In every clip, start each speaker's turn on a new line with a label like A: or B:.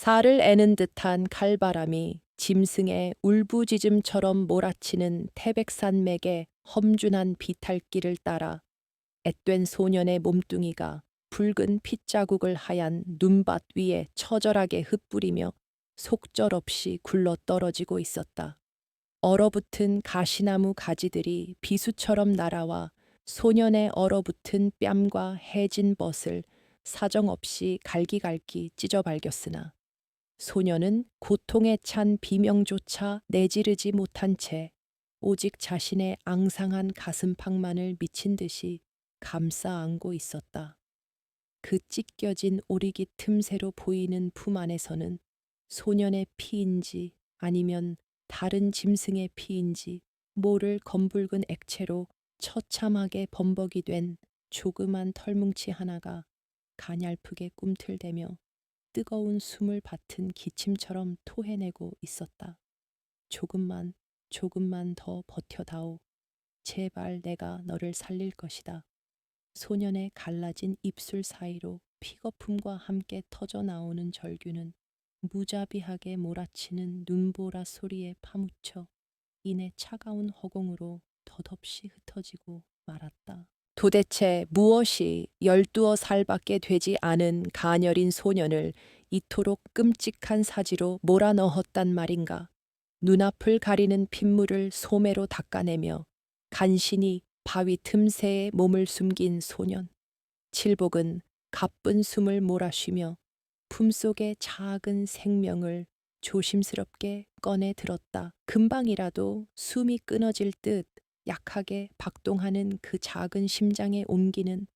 A: 살을 애는 듯한 칼바람이 짐승의 울부짖음처럼 몰아치는 태백산맥의 험준한 비탈길을 따라 앳된 소년의 몸뚱이가 붉은 핏자국을 하얀 눈밭 위에 처절하게 흩뿌리며 속절없이 굴러 떨어지고 있었다. 얼어붙은 가시나무 가지들이 비수처럼 날아와 소년의 얼어붙은 뺨과 해진 벗을 사정없이 갈기갈기 찢어발겼으나 소년은 고통에 찬 비명조차 내지르지 못한 채 오직 자신의 앙상한 가슴팍만을 미친 듯이 감싸 안고 있었다. 그 찢겨진 오리깃 틈새로 보이는 품 안에서는 소년의 피인지 아니면 다른 짐승의 피인지 모를 검붉은 액체로 처참하게 범벅이 된 조그만 털뭉치 하나가 가냘프게 꿈틀대며 뜨거운 숨을 밭은 기침처럼 토해내고 있었다. 조금만, 조금만 더 버텨다오. 제발 내가 너를 살릴 것이다. 소년의 갈라진 입술 사이로 픽거품과 함께 터져 나오는 절규는 무자비하게 몰아치는 눈보라 소리에 파묻혀 이내 차가운 허공으로 덧없이 흩어지고 말았다. 도대체 무엇이 12살밖에 되지 않은 가녀린 소년을 이토록 끔찍한 사지로 몰아넣었단 말인가. 눈앞을 가리는 핏물을 소매로 닦아내며 간신히 바위 틈새에 몸을 숨긴 소년. 칠복은 가쁜 숨을 몰아쉬며 품속의 작은 생명을 조심스럽게 꺼내 들었다. 금방이라도 숨이 끊어질 듯 약하게 박동하는 그 작은 심장의 온기는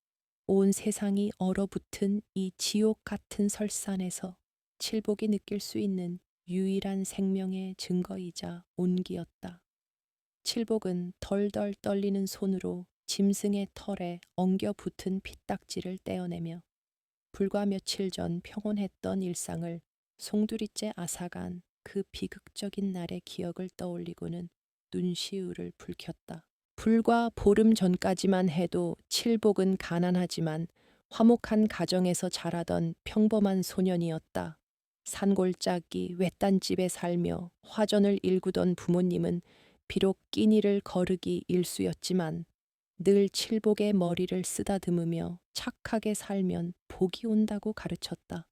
A: 온 세상이 얼어붙은 이 지옥 같은 설산에서 칠복이 느낄 수 있는 유일한 생명의 증거이자 온기였다. 칠복은 덜덜 떨리는 손으로 짐승의 털에 엉겨 붙은 피딱지를 떼어내며 불과 며칠 전 평온했던 일상을 송두리째 앗아간 그 비극적인 날의 기억을 떠올리고는 눈시울을 붉혔다. 불과 보름 전까지만 해도 칠복은 가난하지만 화목한 가정에서 자라던 평범한 소년이었다. 산골짜기 외딴 집에 살며 화전을 일구던 부모님은 비록 끼니를 거르기 일쑤였지만 늘 칠복의 머리를 쓰다듬으며 착하게 살면 복이 온다고 가르쳤다.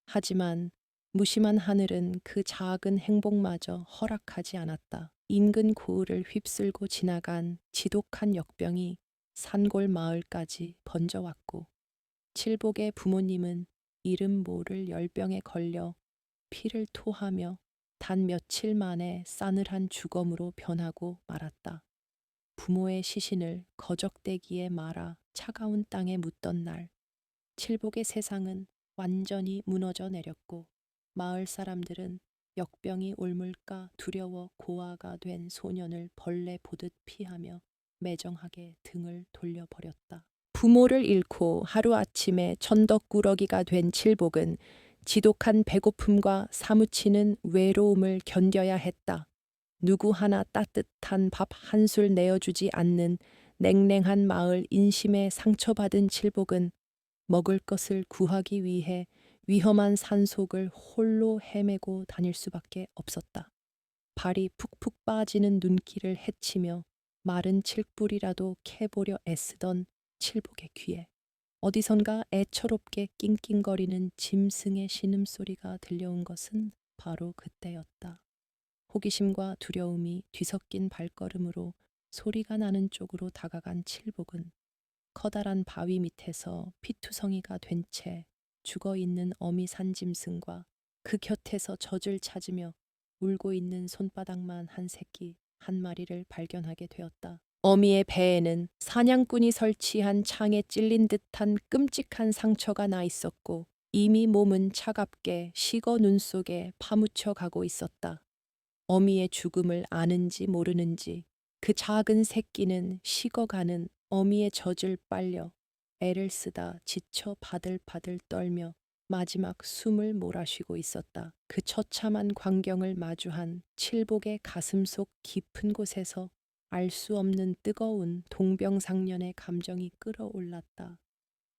A: 하지만 무심한 하늘은 그 작은 행복마저 허락하지 않았다. 인근 고을을 휩쓸고 지나간 지독한 역병이 산골 마을까지 번져왔고 칠복의 부모님은 이름 모를 열병에 걸려 피를 토하며 단 며칠 만에 싸늘한 주검으로 변하고 말았다. 부모의 시신을 거적대기에 말아 차가운 땅에 묻던 날, 칠복의 세상은 완전히 무너져 내렸고 마을 사람들은 역병이 옮을까 두려워 고아가 된 소년을 벌레 보듯 피하며 매정하게 등을 돌려버렸다. 부모를 잃고 하루아침에 천덕꾸러기가 된 칠복은 지독한 배고픔과 사무치는 외로움을 견뎌야 했다. 누구 하나 따뜻한 밥 한 술 내어주지 않는 냉랭한 마을 인심에 상처받은 칠복은 먹을 것을 구하기 위해 위험한 산속을 홀로 헤매고 다닐 수밖에 없었다. 발이 푹푹 빠지는 눈길을 헤치며 마른 칡뿌리라도 캐보려 애쓰던 칠복의 귀에 어디선가 애처롭게 낑낑거리는 짐승의 신음소리가 들려온 것은 바로 그때였다. 호기심과 두려움이 뒤섞인 발걸음으로 소리가 나는 쪽으로 다가간 칠복은 커다란 바위 밑에서 피투성이가 된 채 죽어있는 어미 산짐승과 그 곁에서 젖을 찾으며 울고 있는 손바닥만 한 새끼 한 마리를 발견하게 되었다. 어미의 배에는 사냥꾼이 설치한 창에 찔린 듯한 끔찍한 상처가 나 있었고 이미 몸은 차갑게 식어 눈 속에 파묻혀 가고 있었다. 어미의 죽음을 아는지 모르는지 그 작은 새끼는 식어가는 어미의 젖을 빨려 애를 쓰다 지쳐 바들바들 떨며 마지막 숨을 몰아쉬고 있었다. 그 처참한 광경을 마주한 칠복의 가슴 속 깊은 곳에서 알 수 없는 뜨거운 동병상련의 감정이 끌어올랐다.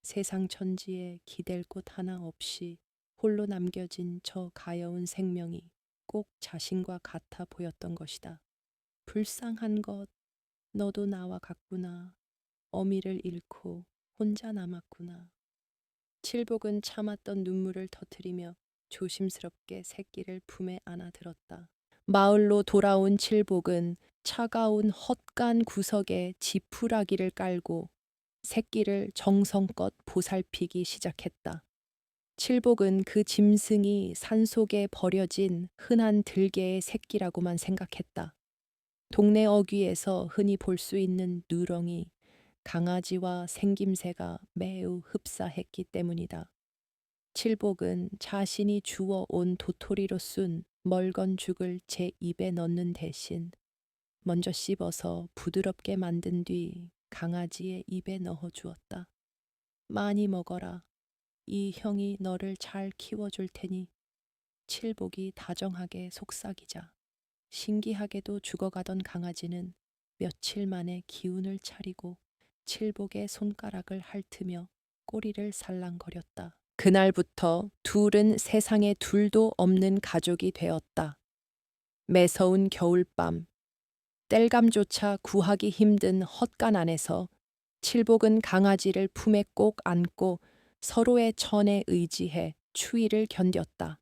A: 세상 천지에 기댈 곳 하나 없이 홀로 남겨진 저 가여운 생명이 꼭 자신과 같아 보였던 것이다. 불쌍한 것, 너도 나와 같구나. 어미를 잃고 혼자 남았구나. 칠복은 참았던 눈물을 터뜨리며 조심스럽게 새끼를 품에 안아들었다. 마을로 돌아온 칠복은 차가운 헛간 구석에 지푸라기를 깔고 새끼를 정성껏 보살피기 시작했다. 칠복은 그 짐승이 산속에 버려진 흔한 들개의 새끼라고만 생각했다. 동네 어귀에서 흔히 볼 수 있는 누렁이, 강아지와 생김새가 매우 흡사했기 때문이다. 칠복은 자신이 주워 온 도토리로 쓴 멀건 죽을 제 입에 넣는 대신 먼저 씹어서 부드럽게 만든 뒤 강아지의 입에 넣어 주었다. 많이 먹어라. 이 형이 너를 잘 키워줄 테니. 칠복이 다정하게 속삭이자 신기하게도 죽어가던 강아지는 며칠 만에 기운을 차리고 칠복의 손가락을 핥으며 꼬리를 살랑거렸다. 그날부터 둘은 세상에 둘도 없는 가족이 되었다. 매서운 겨울밤, 땔감조차 구하기 힘든 헛간 안에서 칠복은 강아지를 품에 꼭 안고 서로의 천에 의지해 추위를 견뎠다.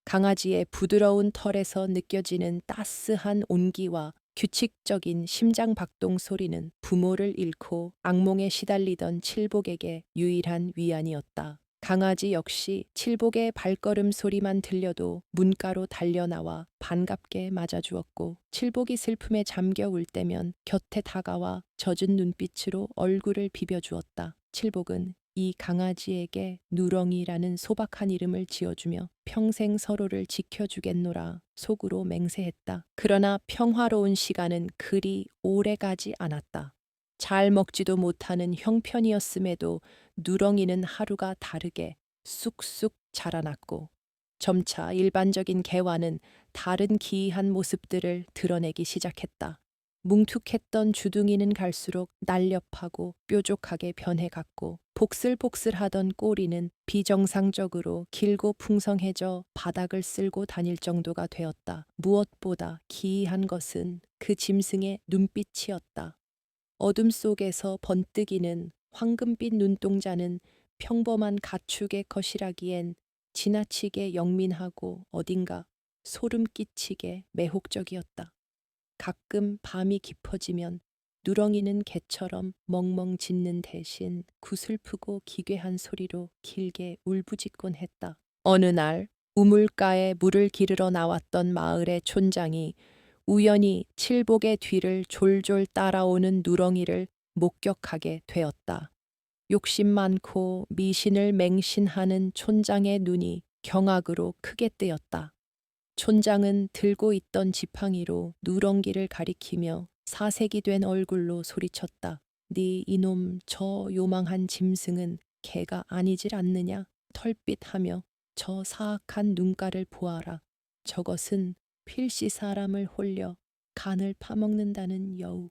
A: 강아지의 부드러운 털에서 느껴지는 따스한 온기와 규칙적인 심장 박동 소리는 부모를 잃고 악몽에 시달리던 칠복에게 유일한 위안이었다. 강아지 역시 칠복의 발걸음 소리만 들려도 문가로 달려나와 반갑게 맞아주었고 칠복이 슬픔에 잠겨 울 때면 곁에 다가와 젖은 눈빛으로 얼굴을 비벼주었다. 칠복은 이 강아지에게 누렁이라는 소박한 이름을 지어주며 평생 서로를 지켜주겠노라 속으로 맹세했다. 그러나 평화로운 시간은 그리 오래가지 않았다. 잘 먹지도 못하는 형편이었음에도 누렁이는 하루가 다르게 쑥쑥 자라났고 점차 일반적인 개와는 다른 기이한 모습들을 드러내기 시작했다. 뭉툭했던 주둥이는 갈수록 날렵하고 뾰족하게 변해갔고 복슬복슬하던 꼬리는 비정상적으로 길고 풍성해져 바닥을 쓸고 다닐 정도가 되었다. 무엇보다 기이한 것은 그 짐승의 눈빛이었다. 어둠 속에서 번뜩이는 황금빛 눈동자는 평범한 가축의 것이라기엔 지나치게 영민하고 어딘가 소름 끼치게 매혹적이었다. 가끔 밤이 깊어지면 누렁이는 개처럼 멍멍 짖는 대신 구슬프고 기괴한 소리로 길게 울부짖곤 했다. 어느 날 우물가에 물을 기르러 나왔던 마을의 촌장이 우연히 칠복의 뒤를 졸졸 따라오는 누렁이를 목격하게 되었다. 욕심 많고 미신을 맹신하는 촌장의 눈이 경악으로 크게 뜨였다. 촌장은 들고 있던 지팡이로 누렁이를 가리키며 사색이 된 얼굴로 소리쳤다. 네 이놈 저 요망한 짐승은 개가 아니질 않느냐? 털빛하며 저 사악한 눈가를 보아라. 저것은 필시 사람을 홀려 간을 파먹는다는 여우.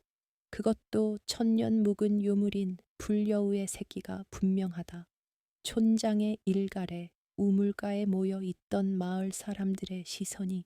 A: 그것도 천년 묵은 유물인 불여우의 새끼가 분명하다. 촌장의 일갈에 우물가에 모여 있던 마을 사람들의 시선이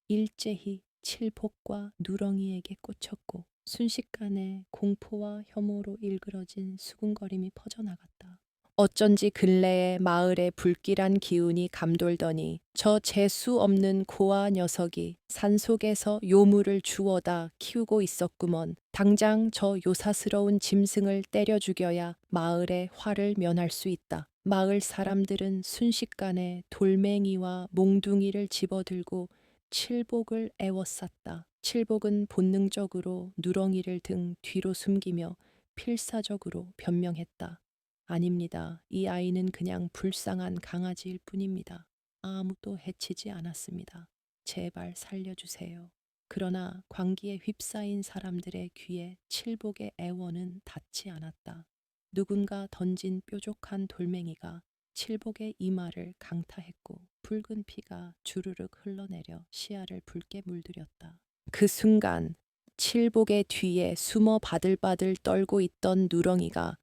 A: 일제히 칠복과 누렁이에게 꽂혔고 순식간에 공포와 혐오로 일그러진 수군거림이 퍼져나갔다. 어쩐지 근래에 마을에 불길한 기운이 감돌더니 저 재수 없는 고아 녀석이 산속에서 요물을 주워다 키우고 있었구먼. 당장 저 요사스러운 짐승을 때려 죽여야 마을의 화를 면할 수 있다. 마을 사람들은 순식간에 돌멩이와 몽둥이를 집어들고 칠복을 애워쌌다. 칠복은 본능적으로 누렁이를 등 뒤로 숨기며 필사적으로 변명했다. 아닙니다. 이 아이는 그냥 불쌍한 강아지일 뿐입니다. 아무도 해치지 않았습니다. 제발 살려주세요. 그러나 광기에 휩싸인 사람들의 귀에 칠복의 애원은 닿지 않았다. 누군가 던진 뾰족한 돌멩이가 칠복의 이마를 강타했고 붉은 피가 주르륵 흘러내려 시야를 붉게 물들였다. 그 순간 칠복의 뒤에 숨어 바들바들 떨고 있던 누렁이가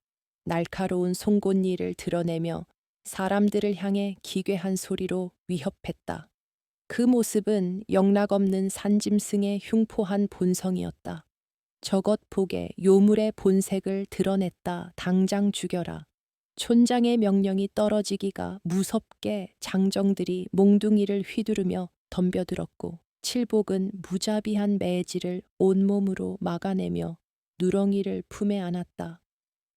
A: 날카로운 송곳니를 드러내며 사람들을 향해 기괴한 소리로 위협했다. 그 모습은 영락없는 산짐승의 흉포한 본성이었다. 저것 보게 요물의 본색을 드러냈다. 당장 죽여라. 촌장의 명령이 떨어지기가 무섭게 장정들이 몽둥이를 휘두르며 덤벼들었고 칠복은 무자비한 매질을 온몸으로 막아내며 누렁이를 품에 안았다.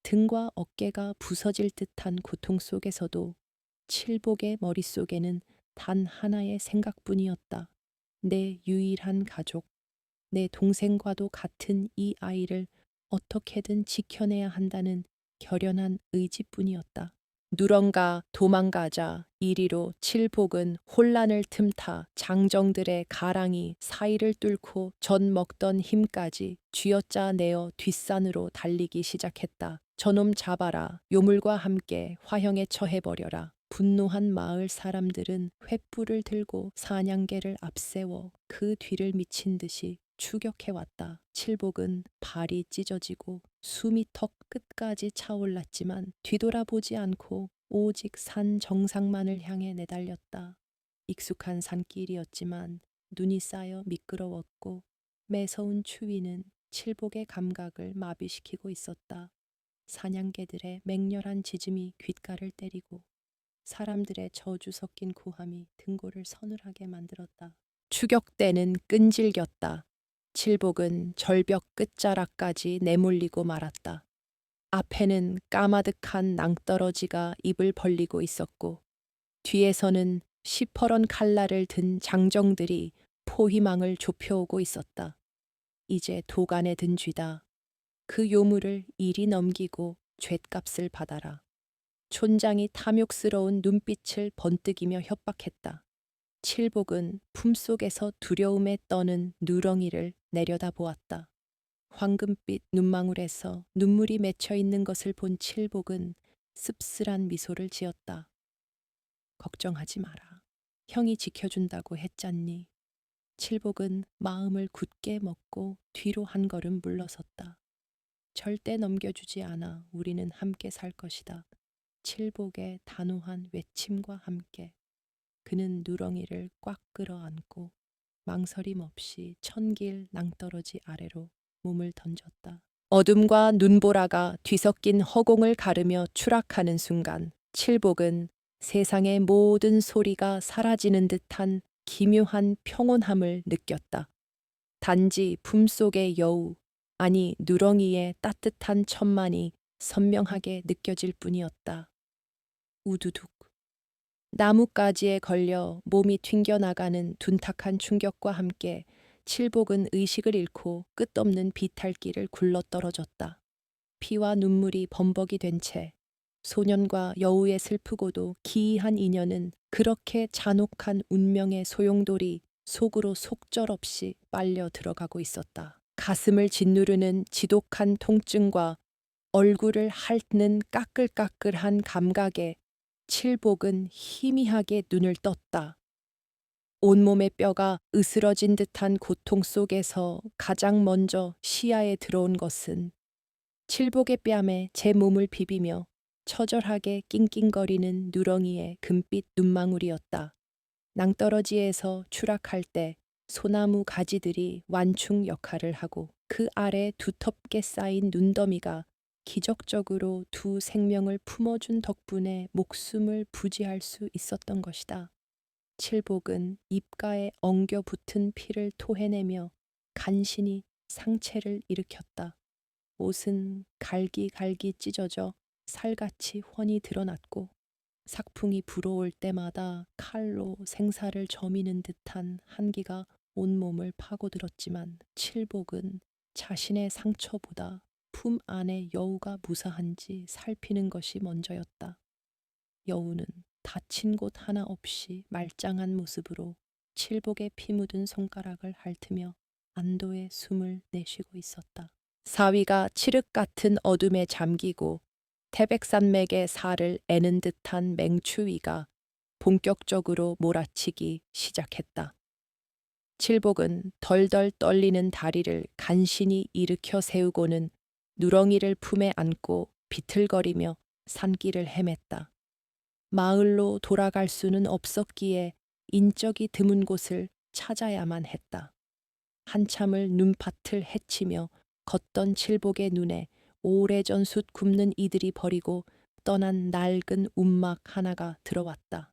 A: 등과 어깨가 부서질 듯한 고통 속에서도 칠복의 머릿속에는 단 하나의 생각뿐이었다. 내 유일한 가족, 내 동생과도 같은 이 아이를 어떻게든 지켜내야 한다는 결연한 의지뿐이었다. 누런가 도망가자 이리로 칠복은 혼란을 틈타 장정들의 가랑이 사이를 뚫고 전 먹던 힘까지 쥐어짜 내어 뒷산으로 달리기 시작했다. 저놈 잡아라. 요물과 함께 화형에 처해버려라. 분노한 마을 사람들은 횃불을 들고 사냥개를 앞세워 그 뒤를 미친 듯이 추격해왔다. 칠복은 발이 찢어지고 숨이 턱 끝까지 차올랐지만 뒤돌아보지 않고 오직 산 정상만을 향해 내달렸다. 익숙한 산길이었지만 눈이 쌓여 미끄러웠고 매서운 추위는 칠복의 감각을 마비시키고 있었다. 사냥개들의 맹렬한 짖음이 귓가를 때리고 사람들의 저주 섞인 고함이 등골을 서늘하게 만들었다. 추격대는 끈질겼다. 칠복은 절벽 끝자락까지 내몰리고 말았다. 앞에는 까마득한 낭떠러지가 입을 벌리고 있었고 뒤에서는 시퍼런 칼날을 든 장정들이 포희망을 좁혀오고 있었다. 이제 도간에 든 쥐다. 그 요물을 이리 넘기고 죗값을 받아라. 촌장이 탐욕스러운 눈빛을 번뜩이며 협박했다. 칠복은 품속에서 두려움에 떠는 누렁이를 내려다보았다. 황금빛 눈망울에서 눈물이 맺혀 있는 것을 본 칠복은 씁쓸한 미소를 지었다. 걱정하지 마라. 형이 지켜준다고 했잖니. 칠복은 마음을 굳게 먹고 뒤로 한 걸음 물러섰다. 절대 넘겨주지 않아. 우리는 함께 살 것이다. 칠복의 단호한 외침과 함께 그는 누렁이를 꽉 끌어안고 망설임 없이 천길 낭떠러지 아래로 몸을 던졌다. 어둠과 눈보라가 뒤섞인 허공을 가르며 추락하는 순간 칠복은 세상의 모든 소리가 사라지는 듯한 기묘한 평온함을 느꼈다. 단지 품속의 여우, 아니 누렁이의 따뜻한 천만이 선명하게 느껴질 뿐이었다. 우두둑. 나뭇가지에 걸려 몸이 튕겨나가는 둔탁한 충격과 함께 칠복은 의식을 잃고 끝없는 비탈길을 굴러떨어졌다. 피와 눈물이 범벅이 된 채 소년과 여우의 슬프고도 기이한 인연은 그렇게 잔혹한 운명의 소용돌이 속으로 속절없이 빨려 들어가고 있었다. 가슴을 짓누르는 지독한 통증과 얼굴을 핥는 까끌까끌한 감각에 칠복은 희미하게 눈을 떴다. 온몸의 뼈가 으스러진 듯한 고통 속에서 가장 먼저 시야에 들어온 것은 칠복의 뺨에 제 몸을 비비며 처절하게 낑낑거리는 누렁이의 금빛 눈망울이었다. 낭떠러지에서 추락할 때 소나무 가지들이 완충 역할을 하고 그 아래 두텁게 쌓인 눈더미가 기적적으로 두 생명을 품어준 덕분에 목숨을 부지할 수 있었던 것이다. 칠복은 입가에 엉겨 붙은 피를 토해내며 간신히 상체를 일으켰다. 옷은 갈기갈기 찢어져 살같이 훤히 드러났고 삭풍이 불어올 때마다 칼로 생사를 저미는 듯한 한기가 온몸을 파고들었지만 칠복은 자신의 상처보다 품 안에 여우가 무사한지 살피는 것이 먼저였다. 여우는 다친 곳 하나 없이 말짱한 모습으로 칠복의 피 묻은 손가락을 핥으며 안도의 숨을 내쉬고 있었다. 사위가 칠흑 같은 어둠에 잠기고 태백산맥의 살을 애는 듯한 맹추위가 본격적으로 몰아치기 시작했다. 칠복은 덜덜 떨리는 다리를 간신히 일으켜 세우고는 누렁이를 품에 안고 비틀거리며 산길을 헤맸다. 마을로 돌아갈 수는 없었기에 인적이 드문 곳을 찾아야만 했다. 한참을 눈밭을 헤치며 걷던 칠복의 눈에 오래전 숯 굽는 이들이 버리고 떠난 낡은 움막 하나가 들어왔다.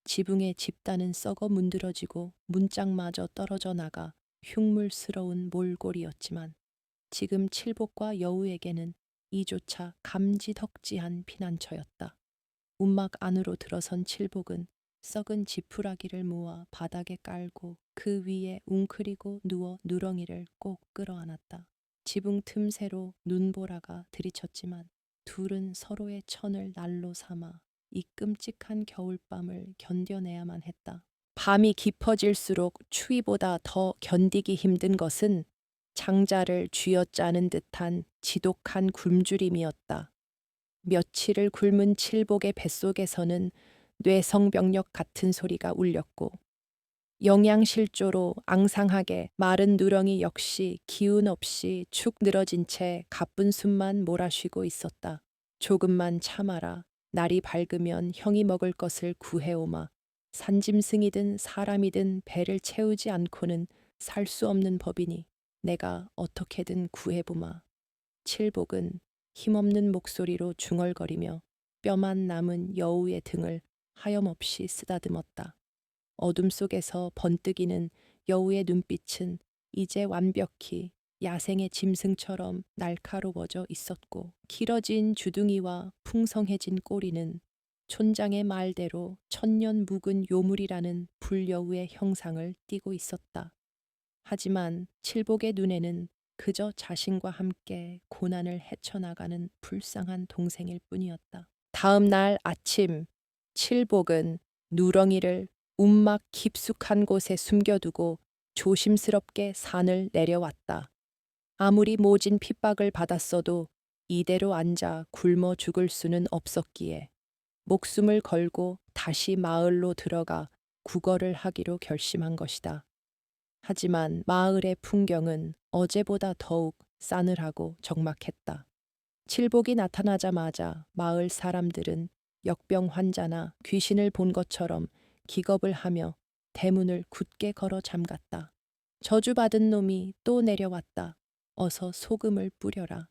A: 지붕의 집단은 썩어 문드러지고 문짝마저 떨어져 나가 흉물스러운 몰골이었지만 지금 칠복과 여우에게는 이조차 감지덕지한 피난처였다. 움막 안으로 들어선 칠복은 썩은 지푸라기를 모아 바닥에 깔고 그 위에 웅크리고 누워 누렁이를 꼭 끌어안았다. 지붕 틈새로 눈보라가 들이쳤지만 둘은 서로의 천을 날로 삼아 이 끔찍한 겨울밤을 견뎌내야만 했다. 밤이 깊어질수록 추위보다 더 견디기 힘든 것은 장자를 쥐어짜는 듯한 지독한 굶주림이었다. 며칠을 굶은 칠복의 뱃속에서는 뇌성병력 같은 소리가 울렸고 영양실조로 앙상하게 마른 누렁이 역시 기운 없이 축 늘어진 채 가쁜 숨만 몰아쉬고 있었다. 조금만 참아라. 날이 밝으면 형이 먹을 것을 구해오마. 산짐승이든 사람이든 배를 채우지 않고는 살 수 없는 법이니 내가 어떻게든 구해보마. 칠복은 힘없는 목소리로 중얼거리며 뼈만 남은 여우의 등을 하염없이 쓰다듬었다. 어둠 속에서 번뜩이는 여우의 눈빛은 이제 완벽히 야생의 짐승처럼 날카로워져 있었고 길어진 주둥이와 풍성해진 꼬리는 촌장의 말대로 천년 묵은 요물이라는 불여우의 형상을 띠고 있었다. 하지만 칠복의 눈에는 그저 자신과 함께 고난을 헤쳐나가는 불쌍한 동생일 뿐이었다. 다음 날 아침 칠복은 누렁이를 움막 깊숙한 곳에 숨겨두고 조심스럽게 산을 내려왔다. 아무리 모진 핍박을 받았어도 이대로 앉아 굶어 죽을 수는 없었기에 목숨을 걸고 다시 마을로 들어가 구걸을 하기로 결심한 것이다. 하지만 마을의 풍경은 어제보다 더욱 싸늘하고 적막했다. 칠복이 나타나자마자 마을 사람들은 역병 환자나 귀신을 본 것처럼 기겁을 하며 대문을 굳게 걸어 잠갔다. 저주받은 놈이 또 내려왔다. 어서 소금을 뿌려라.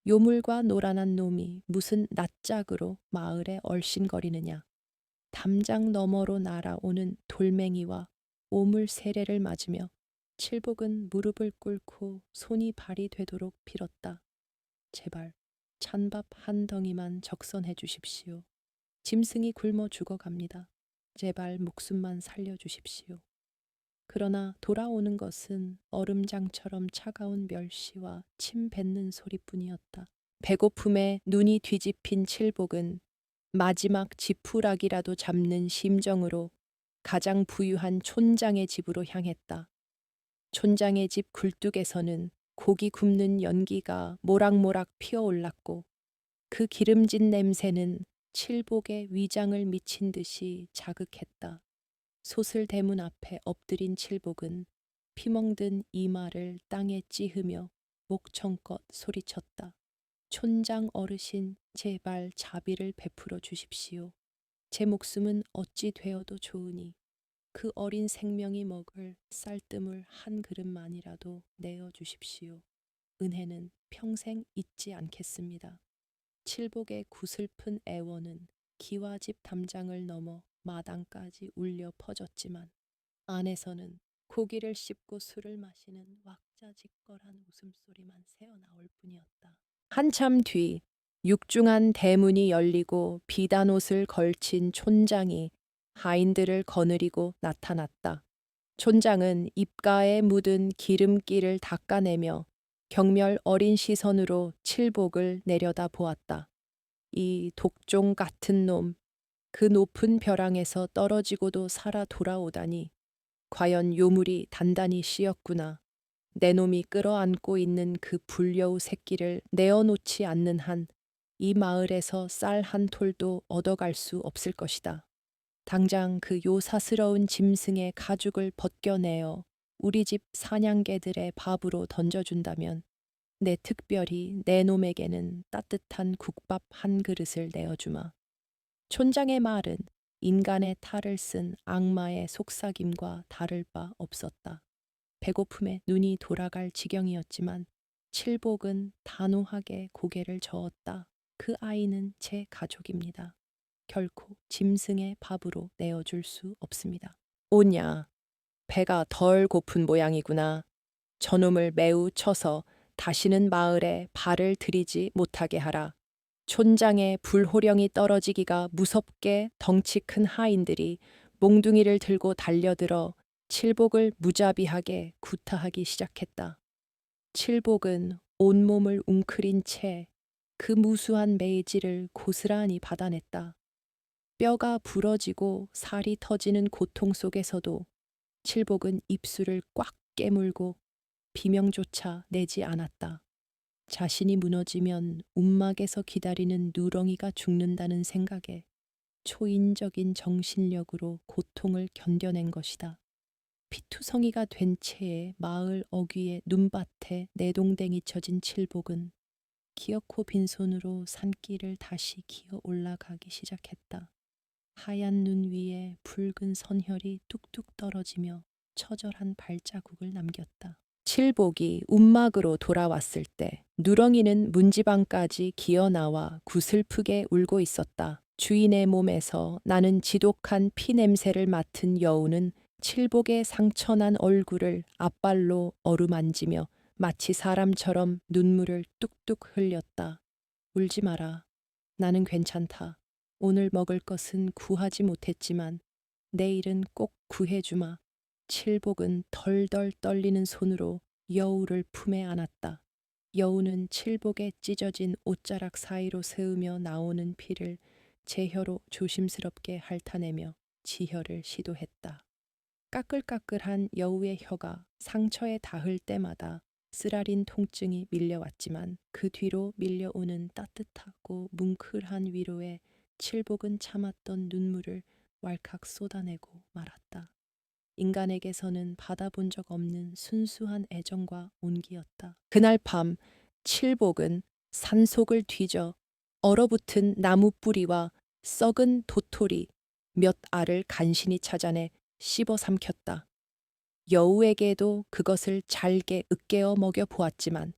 A: 요물과 노란한 놈이 무슨 낯짝으로 마을에 얼씬거리느냐. 담장 너머로 날아오는 돌멩이와 오물 세례를 맞으며 칠복은 무릎을 꿇고 손이 발이 되도록 빌었다. 제발 찬밥 한 덩이만 적선해 주십시오. 짐승이 굶어 죽어갑니다. 제발 목숨만 살려주십시오. 그러나 돌아오는 것은 얼음장처럼 차가운 멸시와 침 뱉는 소리뿐이었다. 배고픔에 눈이 뒤집힌 칠복은 마지막 지푸라기라도 잡는 심정으로 가장 부유한 촌장의 집으로 향했다. 촌장의 집 굴뚝에서는 고기 굽는 연기가 모락모락 피어올랐고 그 기름진 냄새는 칠복의 위장을 미친 듯이 자극했다. 솥을 대문 앞에 엎드린 칠복은 피멍든 이마를 땅에 찌으며 목청껏 소리쳤다. 촌장 어르신, 제발 자비를 베풀어 주십시오. 제 목숨은 어찌 되어도 좋으니 그 어린 생명이 먹을 쌀뜨물 한 그릇만이라도 내어 주십시오. 은혜는 평생 잊지 않겠습니다. 칠복의 구슬픈 애원은 기와집 담장을 넘어 마당까지 울려 퍼졌지만 안에서는 고기를 씹고 술을 마시는 왁자지껄한 웃음소리만 새어나올 뿐이었다. 한참 뒤 육중한 대문이 열리고 비단 옷을 걸친 촌장이 하인들을 거느리고 나타났다. 촌장은 입가에 묻은 기름기를 닦아내며 경멸 어린 시선으로 칠복을 내려다 보았다. 이 독종 같은 놈, 그 높은 벼랑에서 떨어지고도 살아 돌아오다니 과연 요물이 단단히 씌었구나. 내 놈이 끌어안고 있는 그 불려우 새끼를 내어놓지 않는 한 이 마을에서 쌀 한 톨도 얻어갈 수 없을 것이다. 당장 그 요사스러운 짐승의 가죽을 벗겨내어 우리 집 사냥개들의 밥으로 던져준다면 내 특별히 내 놈에게는 따뜻한 국밥 한 그릇을 내어주마. 촌장의 말은 인간의 탈을 쓴 악마의 속삭임과 다를 바 없었다. 배고픔에 눈이 돌아갈 지경이었지만 칠복은 단호하게 고개를 저었다. 그 아이는 제 가족입니다. 결코 짐승의 밥으로 내어줄 수 없습니다. 오냐, 배가 덜 고픈 모양이구나. 저놈을 매우 쳐서 다시는 마을에 발을 들이지 못하게 하라. 촌장의 불호령이 떨어지기가 무섭게 덩치 큰 하인들이 몽둥이를 들고 달려들어 칠복을 무자비하게 구타하기 시작했다. 칠복은 온몸을 웅크린 채 그 무수한 매질을 고스란히 받아냈다. 뼈가 부러지고 살이 터지는 고통 속에서도 칠복은 입술을 꽉 깨물고 비명조차 내지 않았다. 자신이 무너지면 움막에서 기다리는 누렁이가 죽는다는 생각에 초인적인 정신력으로 고통을 견뎌낸 것이다. 피투성이가 된 채에 마을 어귀의 눈밭에 내동댕이 쳐진 칠복은 기어코 빈손으로 산길을 다시 기어 올라가기 시작했다. 하얀 눈 위에 붉은 선혈이 뚝뚝 떨어지며 처절한 발자국을 남겼다. 칠복이 움막으로 돌아왔을 때 누렁이는 문지방까지 기어나와 구슬프게 울고 있었다. 주인의 몸에서 나는 지독한 피 냄새를 맡은 여우는 칠복의 상처난 얼굴을 앞발로 어루만지며 마치 사람처럼 눈물을 뚝뚝 흘렸다. 울지 마라. 나는 괜찮다. 오늘 먹을 것은 구하지 못했지만 내일은 꼭 구해주마. 칠복은 덜덜 떨리는 손으로 여우를 품에 안았다. 여우는 칠복의 찢어진 옷자락 사이로 세우며 나오는 피를 제혀로 조심스럽게 핥아내며 지혈을 시도했다. 까끌까끌한 여우의 혀가 상처에 닿을 때마다 쓰라린 통증이 밀려왔지만 그 뒤로 밀려오는 따뜻하고 뭉클한 위로에 칠복은 참았던 눈물을 왈칵 쏟아내고 말았다. 인간에게서는 받아본 적 없는 순수한 애정과 온기였다. 그날 밤 칠복은 산속을 뒤져 얼어붙은 나무 뿌리와 썩은 도토리 몇 알을 간신히 찾아내 씹어 삼켰다. 여우에게도 그것을 잘게 으깨어 먹여 보았지만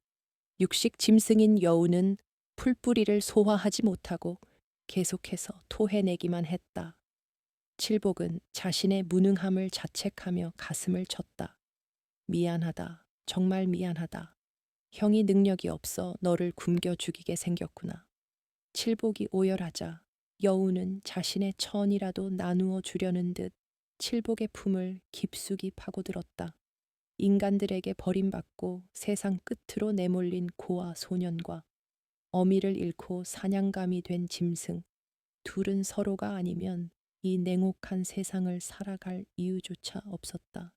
A: 육식 짐승인 여우는 풀뿌리를 소화하지 못하고 계속해서 토해내기만 했다. 칠복은 자신의 무능함을 자책하며 가슴을 쳤다. 미안하다. 정말 미안하다. 형이 능력이 없어 너를 굶겨 죽이게 생겼구나. 칠복이 오열하자 여우는 자신의 천이라도 나누어 주려는 듯 칠복의 품을 깊숙이 파고들었다. 인간들에게 버림받고 세상 끝으로 내몰린 고아 소년과 어미를 잃고 사냥감이 된 짐승, 둘은 서로가 아니면 이 냉혹한 세상을 살아갈 이유조차 없었다.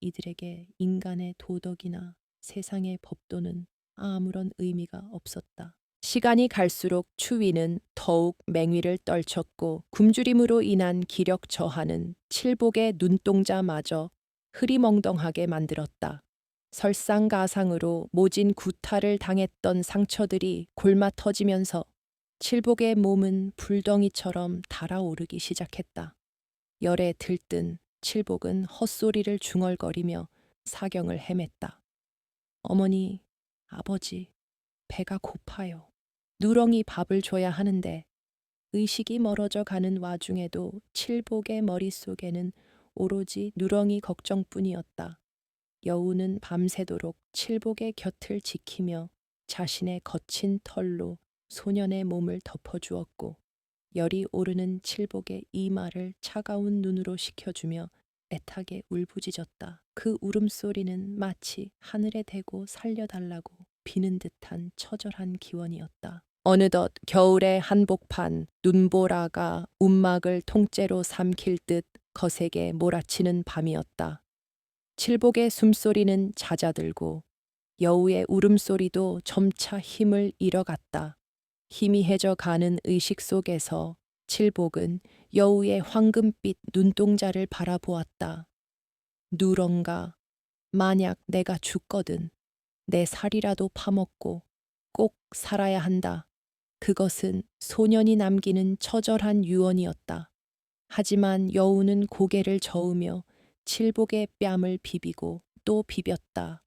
A: 이들에게 인간의 도덕이나 세상의 법도는 아무런 의미가 없었다. 시간이 갈수록 추위는 더욱 맹위를 떨쳤고 굶주림으로 인한 기력 저하는 칠복의 눈동자마저 흐리멍덩하게 만들었다. 설상가상으로 모진 구타를 당했던 상처들이 골마 터지면서 칠복의 몸은 불덩이처럼 달아오르기 시작했다. 열에 들뜬 칠복은 헛소리를 중얼거리며 사경을 헤맸다. 어머니, 아버지, 배가 고파요. 누렁이 밥을 줘야 하는데 의식이 멀어져 가는 와중에도 칠복의 머릿속에는 오로지 누렁이 걱정뿐이었다. 여우는 밤새도록 칠복의 곁을 지키며 자신의 거친 털로 소년의 몸을 덮어주었고 열이 오르는 칠복의 이마를 차가운 눈으로 식혀주며 애타게 울부짖었다. 그 울음소리는 마치 하늘에 대고 살려달라고 비는 듯한 처절한 기원이었다. 어느덧 겨울의 한복판 눈보라가 움막을 통째로 삼킬 듯 거세게 몰아치는 밤이었다. 칠복의 숨소리는 잦아들고 여우의 울음소리도 점차 힘을 잃어갔다. 희미해져 가는 의식 속에서 칠복은 여우의 황금빛 눈동자를 바라보았다. 누런가, 만약 내가 죽거든 내 살이라도 파먹고 꼭 살아야 한다. 그것은 소년이 남기는 처절한 유언이었다. 하지만 여우는 고개를 저으며 칠복의 뺨을 비비고 또 비볐다.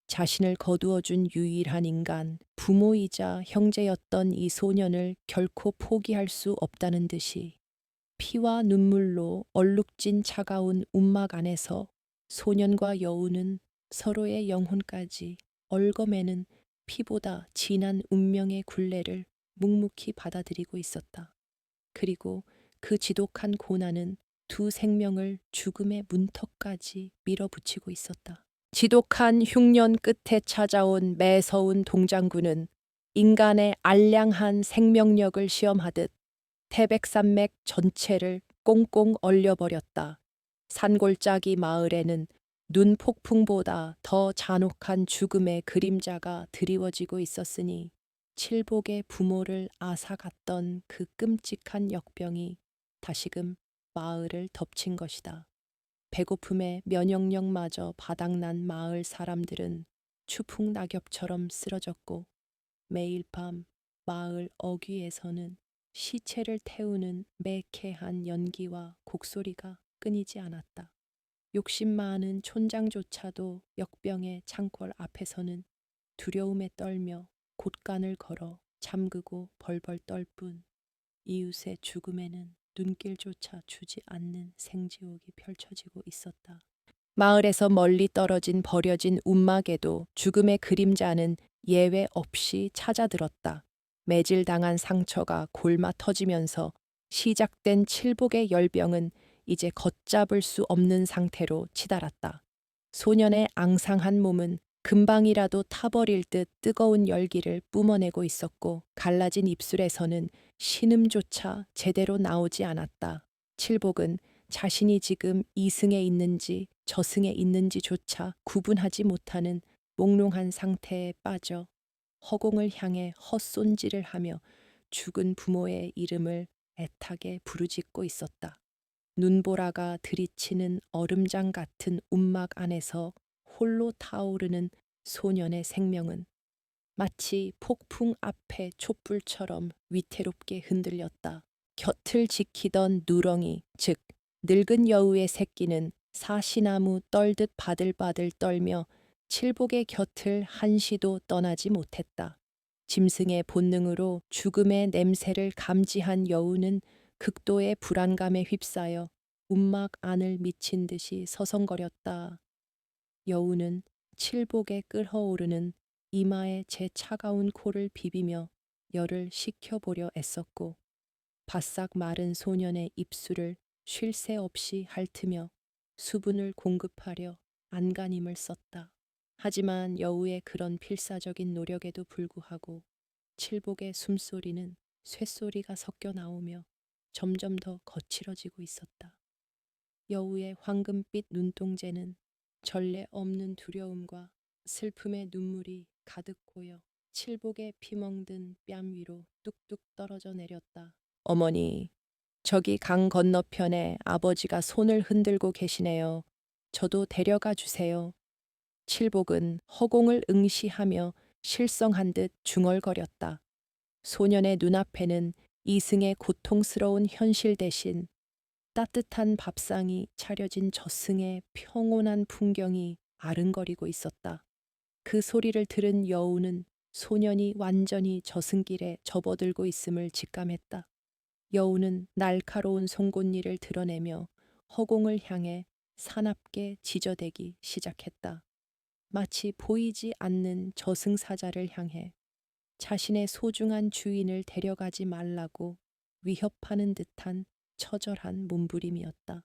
A: 자신을 거두어준 유일한 인간, 부모이자 형제였던 이 소년을 결코 포기할 수 없다는 듯이 피와 눈물로 얼룩진 차가운 움막 안에서 소년과 여우는 서로의 영혼까지 얽어매는 피보다 진한 운명의 굴레를 묵묵히 받아들이고 있었다. 그리고 그 지독한 고난은 두 생명을 죽음의 문턱까지 밀어붙이고 있었다. 지독한 흉년 끝에 찾아온 매서운 동장군은 인간의 알량한 생명력을 시험하듯 태백산맥 전체를 꽁꽁 얼려버렸다. 산골짜기 마을에는 눈 폭풍보다 더 잔혹한 죽음의 그림자가 드리워지고 있었으니 칠복의 부모를 앗아갔던 그 끔찍한 역병이 다시금 마을을 덮친 것이다. 배고픔에 면역력마저 바닥난 마을 사람들은 추풍 낙엽처럼 쓰러졌고 매일 밤 마을 어귀에서는 시체를 태우는 매캐한 연기와 곡소리가 끊이지 않았다. 욕심 많은 촌장조차도 역병의 창궐 앞에서는 두려움에 떨며 곳간을 걸어 잠그고 벌벌 떨 뿐 이웃의 죽음에는 눈길조차 주지 않는 생지옥이 펼쳐지고 있었다. 마을에서 멀리 떨어진 버려진 움막에도 죽음의 그림자는 예외 없이 찾아들었다. 매질당한 상처가 골마 터지면서 시작된 칠복의 열병은 이제 걷잡을 수 없는 상태로 치달았다. 소년의 앙상한 몸은 금방이라도 타버릴 듯 뜨거운 열기를 뿜어내고 있었고 갈라진 입술에서는 신음조차 제대로 나오지 않았다. 칠복은 자신이 지금 이승에 있는지 저승에 있는지조차 구분하지 못하는 몽롱한 상태에 빠져 허공을 향해 헛손질을 하며 죽은 부모의 이름을 애타게 부르짖고 있었다. 눈보라가 들이치는 얼음장 같은 움막 안에서 홀로 타오르는 소년의 생명은 마치 폭풍 앞의 촛불처럼 위태롭게 흔들렸다. 곁을 지키던 누렁이, 즉 늙은 여우의 새끼는 사시나무 떨듯 바들바들 떨며 칠복의 곁을 한시도 떠나지 못했다. 짐승의 본능으로 죽음의 냄새를 감지한 여우는 극도의 불안감에 휩싸여 움막 안을 미친 듯이 서성거렸다. 여우는 칠복에 끓어오르는 이마에 제 차가운 코를 비비며 열을 식혀보려 애썼고 바싹 마른 소년의 입술을 쉴 새 없이 핥으며 수분을 공급하려 안간힘을 썼다. 하지만 여우의 그런 필사적인 노력에도 불구하고 칠복의 숨소리는 쇳소리가 섞여 나오며 점점 더 거칠어지고 있었다. 여우의 황금빛 눈동자는 전례 없는 두려움과 슬픔의 눈물이 가득 고여 칠복의 피멍든 뺨 위로 뚝뚝 떨어져 내렸다. 어머니, 저기 강 건너편에 아버지가 손을 흔들고 계시네요. 저도 데려가 주세요. 칠복은 허공을 응시하며 실성한 듯 중얼거렸다. 소년의 눈앞에는 이승의 고통스러운 현실 대신 따뜻한 밥상이 차려진 저승의 평온한 풍경이 아른거리고 있었다. 그 소리를 들은 여우는 소년이 완전히 저승길에 접어들고 있음을 직감했다. 여우는 날카로운 송곳니를 드러내며 허공을 향해 사납게 지저대기 시작했다. 마치 보이지 않는 저승사자를 향해 자신의 소중한 주인을 데려가지 말라고 위협하는 듯한 처절한 몸부림이었다.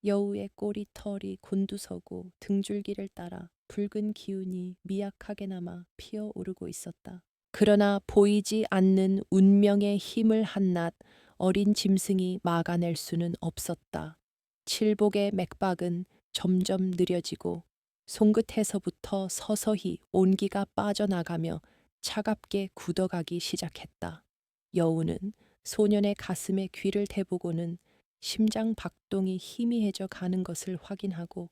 A: 여우의 꼬리털이 곤두서고 등줄기를 따라 붉은 기운이 미약하게나마 피어오르고 있었다. 그러나 보이지 않는 운명의 힘을 한낱 어린 짐승이 막아낼 수는 없었다. 칠복의 맥박은 점점 느려지고 손끝에서부터 서서히 온기가 빠져나가며 차갑게 굳어가기 시작했다. 여우는 소년의 가슴에 귀를 대보고는 심장 박동이 희미해져 가는 것을 확인하고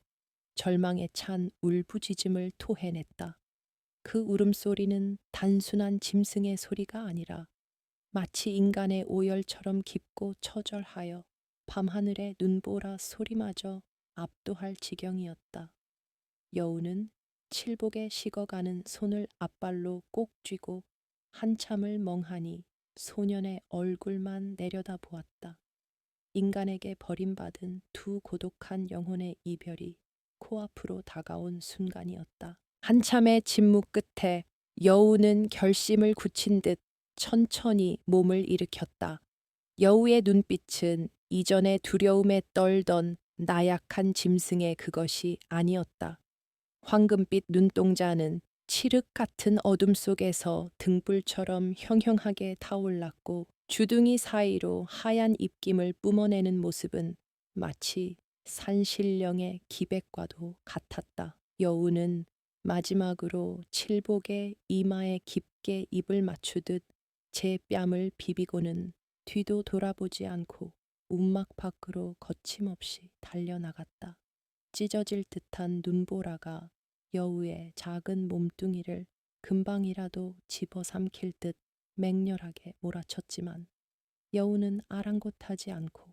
A: 절망에 찬 울부짖음을 토해냈다. 그 울음소리는 단순한 짐승의 소리가 아니라 마치 인간의 오열처럼 깊고 처절하여 밤하늘의 눈보라 소리마저 압도할 지경이었다. 여우는 칠복에 식어가는 손을 앞발로 꼭 쥐고 한참을 멍하니 소년의 얼굴만 내려다보았다. 인간에게 버림받은 두 고독한 영혼의 이별이 코앞으로 다가온 순간이었다. 한참의 침묵 끝에 여우는 결심을 굳힌 듯 천천히 몸을 일으켰다. 여우의 눈빛은 이전에 두려움에 떨던 나약한 짐승의 그것이 아니었다. 황금빛 눈동자는 칠흑 같은 어둠 속에서 등불처럼 형형하게 타올랐고 주둥이 사이로 하얀 입김을 뿜어내는 모습은 마치 산신령의 기백과도 같았다. 여우는 마지막으로 칠복의 이마에 깊게 입을 맞추듯 제 뺨을 비비고는 뒤도 돌아보지 않고 움막 밖으로 거침없이 달려나갔다. 찢어질 듯한 눈보라가 여우의 작은 몸뚱이를 금방이라도 집어삼킬 듯 맹렬하게 몰아쳤지만 여우는 아랑곳하지 않고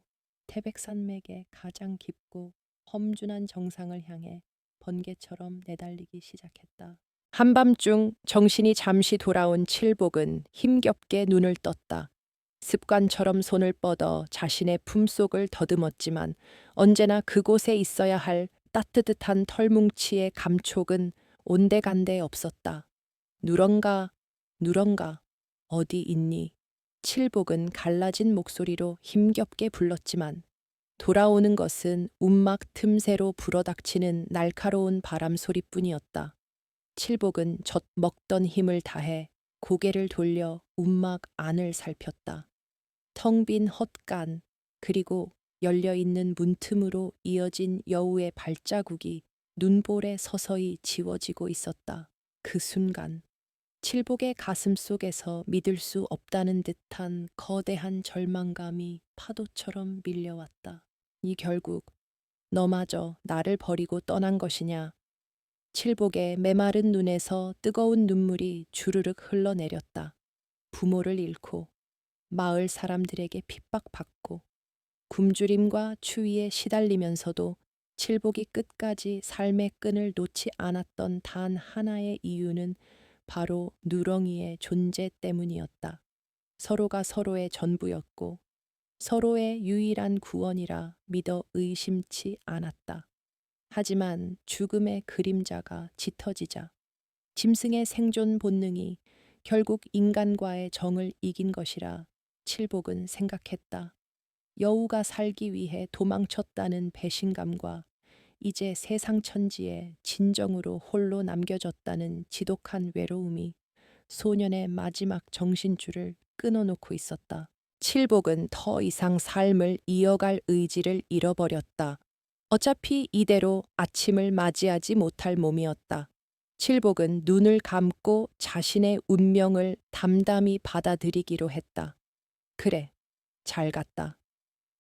A: 태백산맥의 가장 깊고 험준한 정상을 향해 번개처럼 내달리기 시작했다. 한밤중 정신이 잠시 돌아온 칠복은 힘겹게 눈을 떴다. 습관처럼 손을 뻗어 자신의 품속을 더듬었지만 언제나 그곳에 있어야 할 따뜻한 털뭉치의 감촉은 온데간데 없었다. 누런가, 누런가, 어디 있니? 칠복은 갈라진 목소리로 힘겹게 불렀지만 돌아오는 것은 움막 틈새로 불어닥치는 날카로운 바람 소리뿐이었다. 칠복은 젖먹던 힘을 다해 고개를 돌려 움막 안을 살폈다. 텅 빈 헛간, 그리고 열려있는 문틈으로 이어진 여우의 발자국이 눈볼에 서서히 지워지고 있었다. 그 순간 칠복의 가슴 속에서 믿을 수 없다는 듯한 거대한 절망감이 파도처럼 밀려왔다. 이 결국 너마저 나를 버리고 떠난 것이냐. 칠복의 메마른 눈에서 뜨거운 눈물이 주르륵 흘러내렸다. 부모를 잃고 마을 사람들에게 핍박받고 굶주림과 추위에 시달리면서도 칠복이 끝까지 삶의 끈을 놓지 않았던 단 하나의 이유는 바로 누렁이의 존재 때문이었다. 서로가 서로의 전부였고 서로의 유일한 구원이라 믿어 의심치 않았다. 하지만 죽음의 그림자가 짙어지자 짐승의 생존 본능이 결국 인간과의 정을 이긴 것이라 칠복은 생각했다. 여우가 살기 위해 도망쳤다는 배신감과 이제 세상 천지에 진정으로 홀로 남겨졌다는 지독한 외로움이 소년의 마지막 정신줄을 끊어놓고 있었다. 칠복은 더 이상 삶을 이어갈 의지를 잃어버렸다. 어차피 이대로 아침을 맞이하지 못할 몸이었다. 칠복은 눈을 감고 자신의 운명을 담담히 받아들이기로 했다. 그래, 잘 갔다.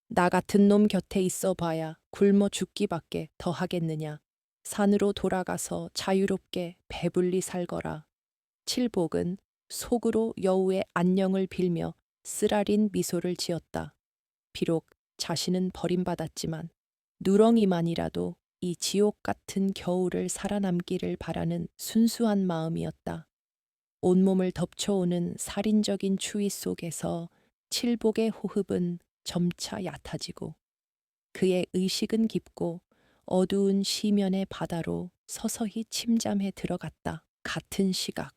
A: 나 같은 놈 곁에 있어 봐야 굶어 죽기밖에 더 하겠느냐. 산으로 돌아가서 자유롭게 배불리 살거라. 칠복은 속으로 여우의 안녕을 빌며 쓰라린 미소를 지었다. 비록 자신은 버림받았지만 누렁이만이라도 이 지옥 같은 겨울을 살아남기를 바라는 순수한 마음이었다. 온몸을 덮쳐오는 살인적인 추위 속에서 칠복의 호흡은 점차 얕아지고 그의 의식은 깊고 어두운 시면의 바다로 서서히 침잠해 들어갔다. 같은 시각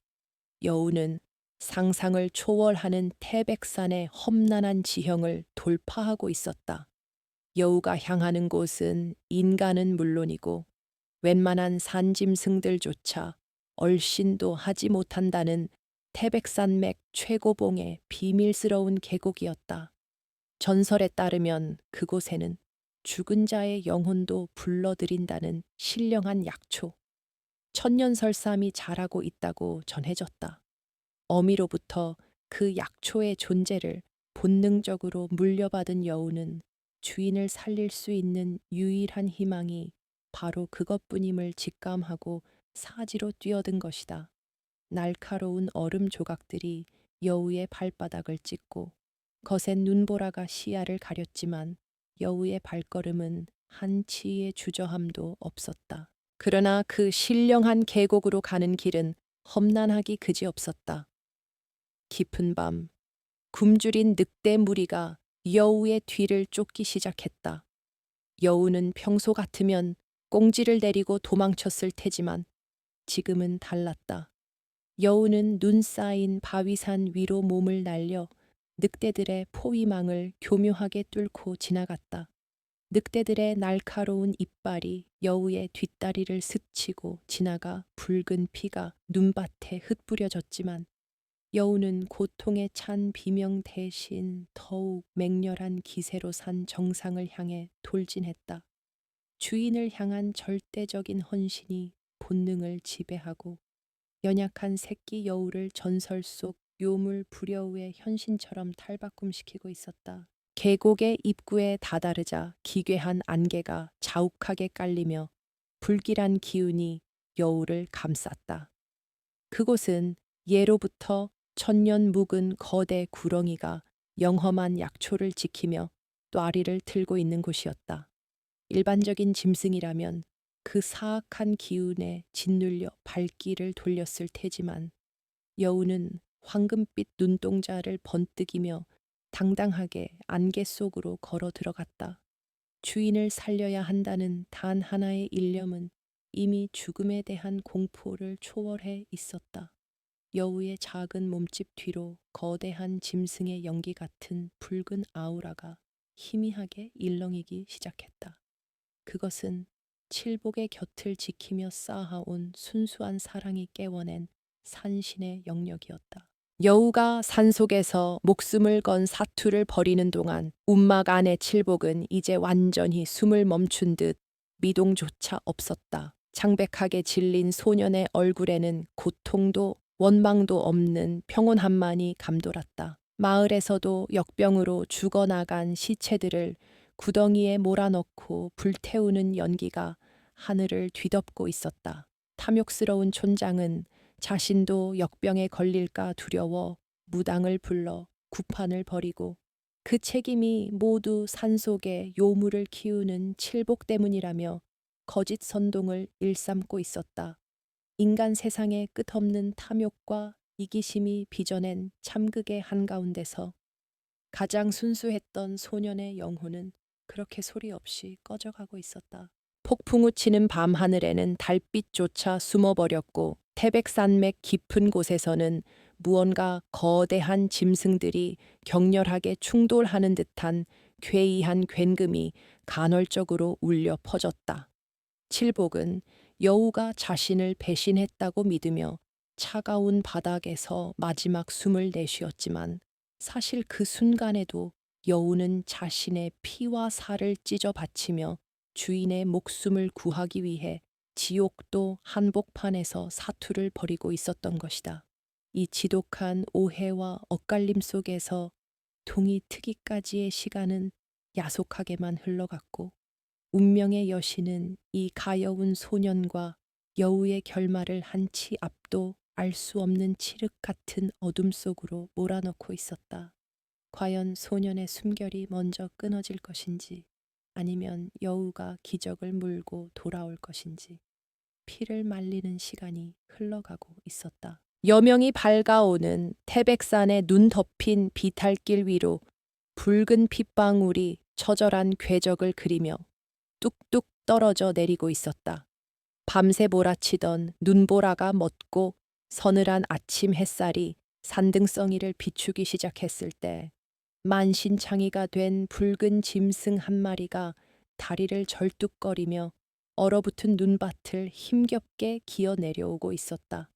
A: 여우는 상상을 초월하는 태백산의 험난한 지형을 돌파하고 있었다. 여우가 향하는 곳은 인간은 물론이고 웬만한 산짐승들조차 얼씬도 하지 못한다는 태백산맥 최고봉의 비밀스러운 계곡이었다. 전설에 따르면 그곳에는 죽은 자의 영혼도 불러들인다는 신령한 약초, 천년설삼이 자라고 있다고 전해졌다. 어미로부터 그 약초의 존재를 본능적으로 물려받은 여우는 주인을 살릴 수 있는 유일한 희망이 바로 그것뿐임을 직감하고 사지로 뛰어든 것이다. 날카로운 얼음 조각들이 여우의 발바닥을 찍고 거센 눈보라가 시야를 가렸지만 여우의 발걸음은 한 치의 주저함도 없었다. 그러나 그 신령한 계곡으로 가는 길은 험난하기 그지없었다. 깊은 밤, 굶주린 늑대 무리가 여우의 뒤를 쫓기 시작했다. 여우는 평소 같으면 꽁지를 내리고 도망쳤을 테지만 지금은 달랐다. 여우는 눈 쌓인 바위산 위로 몸을 날려 늑대들의 포위망을 교묘하게 뚫고 지나갔다. 늑대들의 날카로운 이빨이 여우의 뒷다리를 스치고 지나가 붉은 피가 눈밭에 흩뿌려졌지만 여우는 고통에 찬 비명 대신 더욱 맹렬한 기세로 산 정상을 향해 돌진했다. 주인을 향한 절대적인 헌신이 본능을 지배하고 연약한 새끼 여우를 전설 속 요물 불여우의 현신처럼 탈바꿈시키고 있었다. 계곡의 입구에 다다르자 기괴한 안개가 자욱하게 깔리며 불길한 기운이 여우를 감쌌다. 그곳은 예로부터 천년 묵은 거대 구렁이가 영험한 약초를 지키며 뙬리를 틀고 있는 곳이었다. 일반적인 짐승이라면 그 사악한 기운에 짓눌려 발길을 돌렸을 테지만 여우는 황금빛 눈동자를 번뜩이며 당당하게 안개 속으로 걸어 들어갔다. 주인을 살려야 한다는 단 하나의 일념은 이미 죽음에 대한 공포를 초월해 있었다. 여우의 작은 몸집 뒤로 거대한 짐승의 연기 같은 붉은 아우라가 희미하게 일렁이기 시작했다. 그것은 칠복의 곁을 지키며 쌓아온 순수한 사랑이 깨워낸 산신의 영역이었다. 여우가 산속에서 목숨을 건 사투를 벌이는 동안 움막 안의 칠복은 이제 완전히 숨을 멈춘 듯 미동조차 없었다. 창백하게 질린 소년의 얼굴에는 고통도 원망도 없는 평온함만이 감돌았다. 마을에서도 역병으로 죽어나간 시체들을 구덩이에 몰아넣고 불태우는 연기가 하늘을 뒤덮고 있었다. 탐욕스러운 촌장은 자신도 역병에 걸릴까 두려워 무당을 불러 구판을 벌이고 그 책임이 모두 산속에 요물을 키우는 칠복 때문이라며 거짓 선동을 일삼고 있었다. 인간 세상의 끝없는 탐욕과 이기심이 빚어낸 참극의 한가운데서 가장 순수했던 소년의 영혼은 그렇게 소리 없이 꺼져가고 있었다. 폭풍우 치는 밤하늘에는 달빛조차 숨어버렸고 태백산맥 깊은 곳에서는 무언가 거대한 짐승들이 격렬하게 충돌하는 듯한 괴이한 굉음이 간헐적으로 울려 퍼졌다. 칠복은 여우가 자신을 배신했다고 믿으며 차가운 바닥에서 마지막 숨을 내쉬었지만 사실 그 순간에도 여우는 자신의 피와 살을 찢어 바치며 주인의 목숨을 구하기 위해 지옥도 한복판에서 사투를 벌이고 있었던 것이다. 이 지독한 오해와 엇갈림 속에서 동이 트기까지의 시간은 야속하게만 흘러갔고 운명의 여신은 이 가여운 소년과 여우의 결말을 한치 앞도 알 수 없는 칠흑 같은 어둠 속으로 몰아넣고 있었다. 과연 소년의 숨결이 먼저 끊어질 것인지 아니면 여우가 기적을 물고 돌아올 것인지 피를 말리는 시간이 흘러가고 있었다. 여명이 밝아오는 태백산의 눈 덮인 비탈길 위로 붉은 핏방울이 처절한 궤적을 그리며 뚝뚝 떨어져 내리고 있었다. 밤새 몰아치던 눈보라가 멎고 서늘한 아침 햇살이 산등성이를 비추기 시작했을 때 만신창이가 된 붉은 짐승 한 마리가 다리를 절뚝거리며 얼어붙은 눈밭을 힘겹게 기어 내려오고 있었다.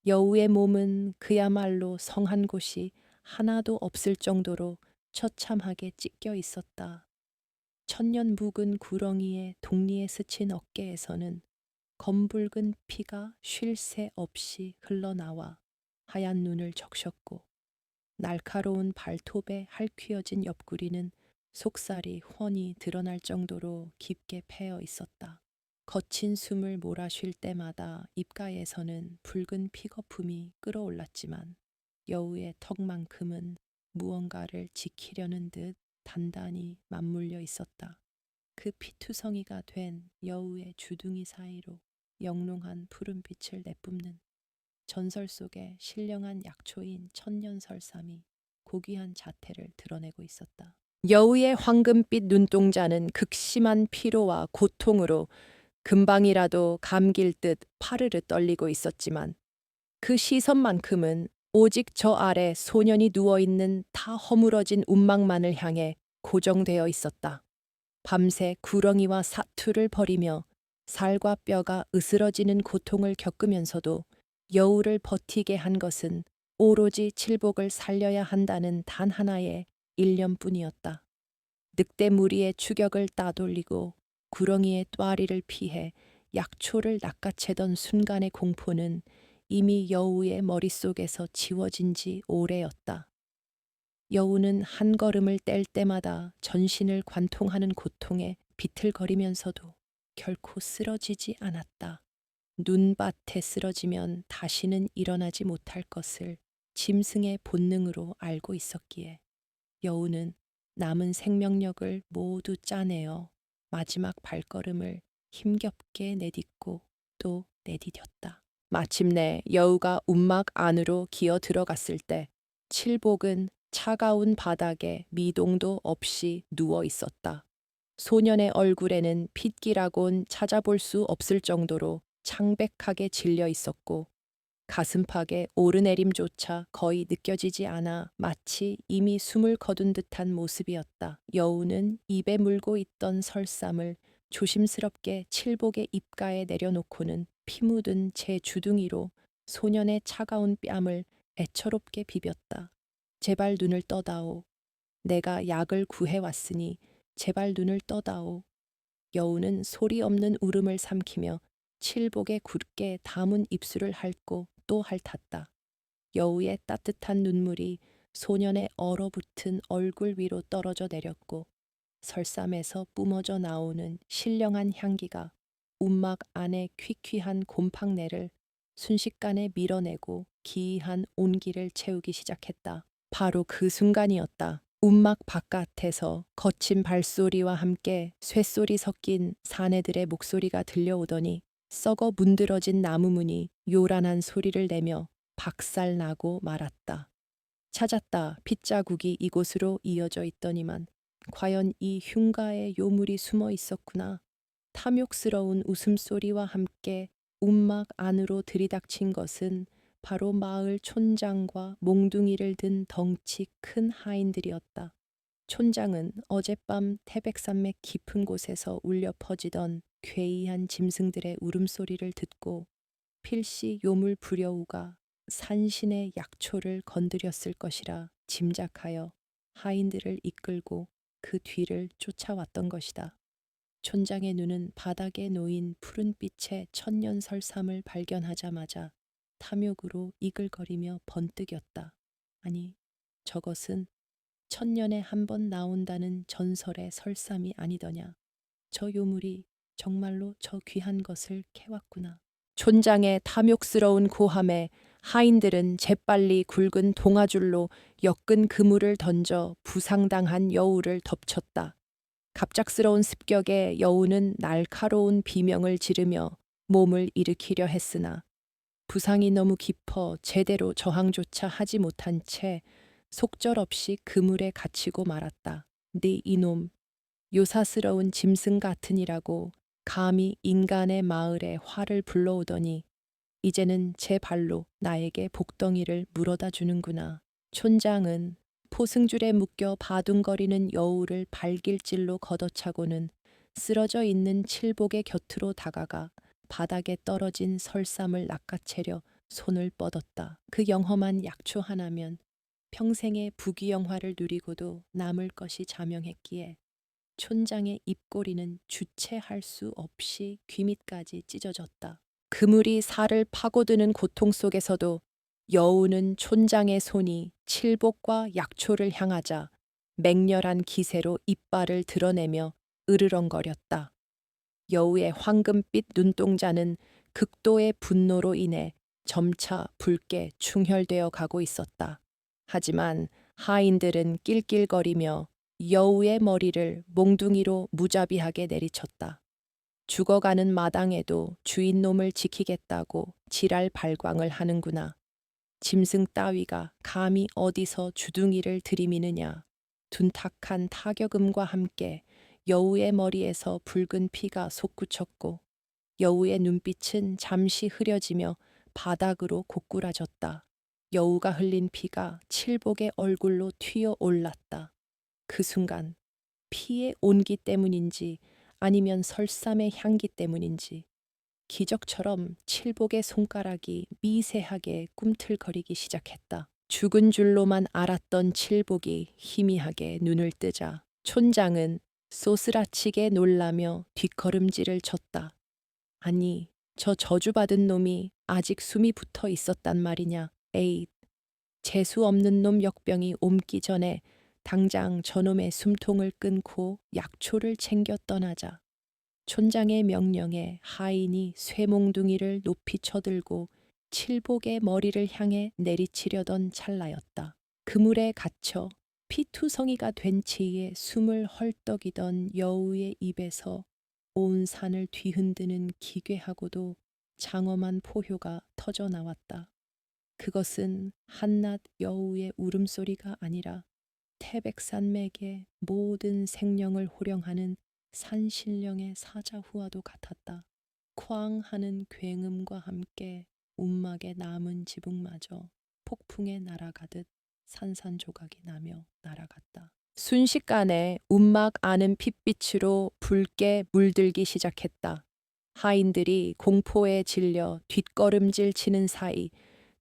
A: 여우의 몸은 그야말로 성한 곳이 하나도 없을 정도로 처참하게 찢겨 있었다. 천년 묵은 구렁이의 독리에 스친 어깨에서는 검붉은 피가 쉴 새 없이 흘러나와 하얀 눈을 적셨고 날카로운 발톱에 핥히어진 옆구리는 속살이 훤히 드러날 정도로 깊게 패여 있었다. 거친 숨을 몰아쉴 때마다 입가에서는 붉은 피거품이 끓어올랐지만 여우의 턱만큼은 무언가를 지키려는 듯 단단히 맞물려 있었다. 그 피투성이가 된 여우의 주둥이 사이로 영롱한 푸른빛을 내뿜는 전설 속의 신령한 약초인 천년설삼이 고귀한 자태를 드러내고 있었다. 여우의 황금빛 눈동자는 극심한 피로와 고통으로 금방이라도 감길 듯 파르르 떨리고 있었지만 그 시선만큼은 오직 저 아래 소년이 누워있는 다 허물어진 운막만을 향해 고정되어 있었다. 밤새 구렁이와 사투를 벌이며 살과 뼈가 으스러지는 고통을 겪으면서도 여우를 버티게 한 것은 오로지 칠복을 살려야 한다는 단 하나의 일념뿐이었다. 늑대 무리의 추격을 따돌리고 구렁이의 뙬리를 피해 약초를 낚아채던 순간의 공포는 이미 여우의 머릿속에서 지워진 지 오래였다. 여우는 한 걸음을 뗄 때마다 전신을 관통하는 고통에 비틀거리면서도 결코 쓰러지지 않았다. 눈밭에 쓰러지면 다시는 일어나지 못할 것을 짐승의 본능으로 알고 있었기에 여우는 남은 생명력을 모두 짜내어 마지막 발걸음을 힘겹게 내딛고 또 내디뎠다. 마침내 여우가 움막 안으로 기어 들어갔을 때 칠복은 차가운 바닥에 미동도 없이 누워 있었다. 소년의 얼굴에는 핏기라곤 찾아볼 수 없을 정도로 창백하게 질려 있었고 가슴팍에 오르내림조차 거의 느껴지지 않아 마치 이미 숨을 거둔 듯한 모습이었다. 여우는 입에 물고 있던 설삼을 조심스럽게 칠복의 입가에 내려놓고는 피 묻은 제 주둥이로 소년의 차가운 뺨을 애처롭게 비볐다. 제발 눈을 떠다오. 내가 약을 구해왔으니 제발 눈을 떠다오. 여우는 소리 없는 울음을 삼키며 칠복의 굵게 담은 입술을 핥고 또 핥았다. 여우의 따뜻한 눈물이 소년의 얼어붙은 얼굴 위로 떨어져 내렸고 설삼에서 뿜어져 나오는 신령한 향기가 움막 안의 퀴퀴한 곰팡내를 순식간에 밀어내고 기이한 온기를 채우기 시작했다. 바로 그 순간이었다. 움막 바깥에서 거친 발소리와 함께 쇠소리 섞인 사내들의 목소리가 들려오더니 썩어 문드러진 나무문이 요란한 소리를 내며 박살나고 말았다. 찾았다. 핏자국이 이곳으로 이어져 있더니만 과연 이 흉가에 요물이 숨어 있었구나. 탐욕스러운 웃음소리와 함께 움막 안으로 들이닥친 것은 바로 마을 촌장과 몽둥이를 든 덩치 큰 하인들이었다. 촌장은 어젯밤 태백산맥 깊은 곳에서 울려 퍼지던 괴이한 짐승들의 울음소리를 듣고 필시 요물 부려우가 산신의 약초를 건드렸을 것이라 짐작하여 하인들을 이끌고 그 뒤를 쫓아왔던 것이다. 촌장의 눈은 바닥에 놓인 푸른빛의 천년설삼을 발견하자마자 탐욕으로 이글거리며 번뜩였다. 아니, 저것은 천년에 한 번 나온다는 전설의 설삼이 아니더냐. 저 요물이 정말로 저 귀한 것을 캐왔구나. 촌장의 탐욕스러운 고함에 하인들은 재빨리 굵은 동아줄로 엮은 그물을 던져 부상당한 여우를 덮쳤다. 갑작스러운 습격에 여우는 날카로운 비명을 지르며 몸을 일으키려 했으나 부상이 너무 깊어 제대로 저항조차 하지 못한 채 속절없이 그물에 갇히고 말았다. 네 이놈, 요사스러운 짐승 같으니라고 감히 인간의 마을에 화를 불러오더니 이제는 제 발로 나에게 복덩이를 물어다 주는구나. 촌장은 포승줄에 묶여 바둥거리는 여우를 발길질로 걷어차고는 쓰러져 있는 칠복의 곁으로 다가가 바닥에 떨어진 설삼을 낚아채려 손을 뻗었다. 그 영험한 약초 하나면 평생의 부귀영화를 누리고도 남을 것이 자명했기에 촌장의 입꼬리는 주체할 수 없이 귀밑까지 찢어졌다. 그물이 살을 파고드는 고통 속에서도 여우는 촌장의 손이 칠복과 약초를 향하자 맹렬한 기세로 이빨을 드러내며 으르렁거렸다. 여우의 황금빛 눈동자는 극도의 분노로 인해 점차 붉게 충혈되어 가고 있었다. 하지만 하인들은 낄낄거리며 여우의 머리를 몽둥이로 무자비하게 내리쳤다. 죽어가는 마당에도 주인놈을 지키겠다고 지랄 발광을 하는구나. 짐승 따위가 감히 어디서 주둥이를 들이미느냐. 둔탁한 타격음과 함께 여우의 머리에서 붉은 피가 솟구쳤고 여우의 눈빛은 잠시 흐려지며 바닥으로 고꾸라졌다. 여우가 흘린 피가 칠복의 얼굴로 튀어 올랐다. 그 순간 피의 온기 때문인지 아니면 설삼의 향기 때문인지 기적처럼 칠복의 손가락이 미세하게 꿈틀거리기 시작했다. 죽은 줄로만 알았던 칠복이 희미하게 눈을 뜨자 촌장은 소스라치게 놀라며 뒷걸음질을 쳤다. 아니, 저 저주받은 놈이 아직 숨이 붙어 있었단 말이냐. 에잇, 재수 없는 놈 역병이 옮기 전에 당장 저놈의 숨통을 끊고 약초를 챙겨 떠나자. 촌장의 명령에 하인이 쇠몽둥이를 높이 쳐들고 칠복의 머리를 향해 내리치려던 찰나였다. 그물에 갇혀 피투성이가 된 채에 숨을 헐떡이던 여우의 입에서 온 산을 뒤흔드는 기괴하고도 장엄한 포효가 터져 나왔다. 그것은 한낱 여우의 울음소리가 아니라 태백산맥의 모든 생령을 호령하는 산신령의 사자후와도 같았다. 쾅 하는 굉음과 함께 움막에 남은 지붕마저 폭풍에 날아가듯 산산조각이 나며 날아갔다. 순식간에 움막 안은 핏빛으로 붉게 물들기 시작했다. 하인들이 공포에 질려 뒷걸음질 치는 사이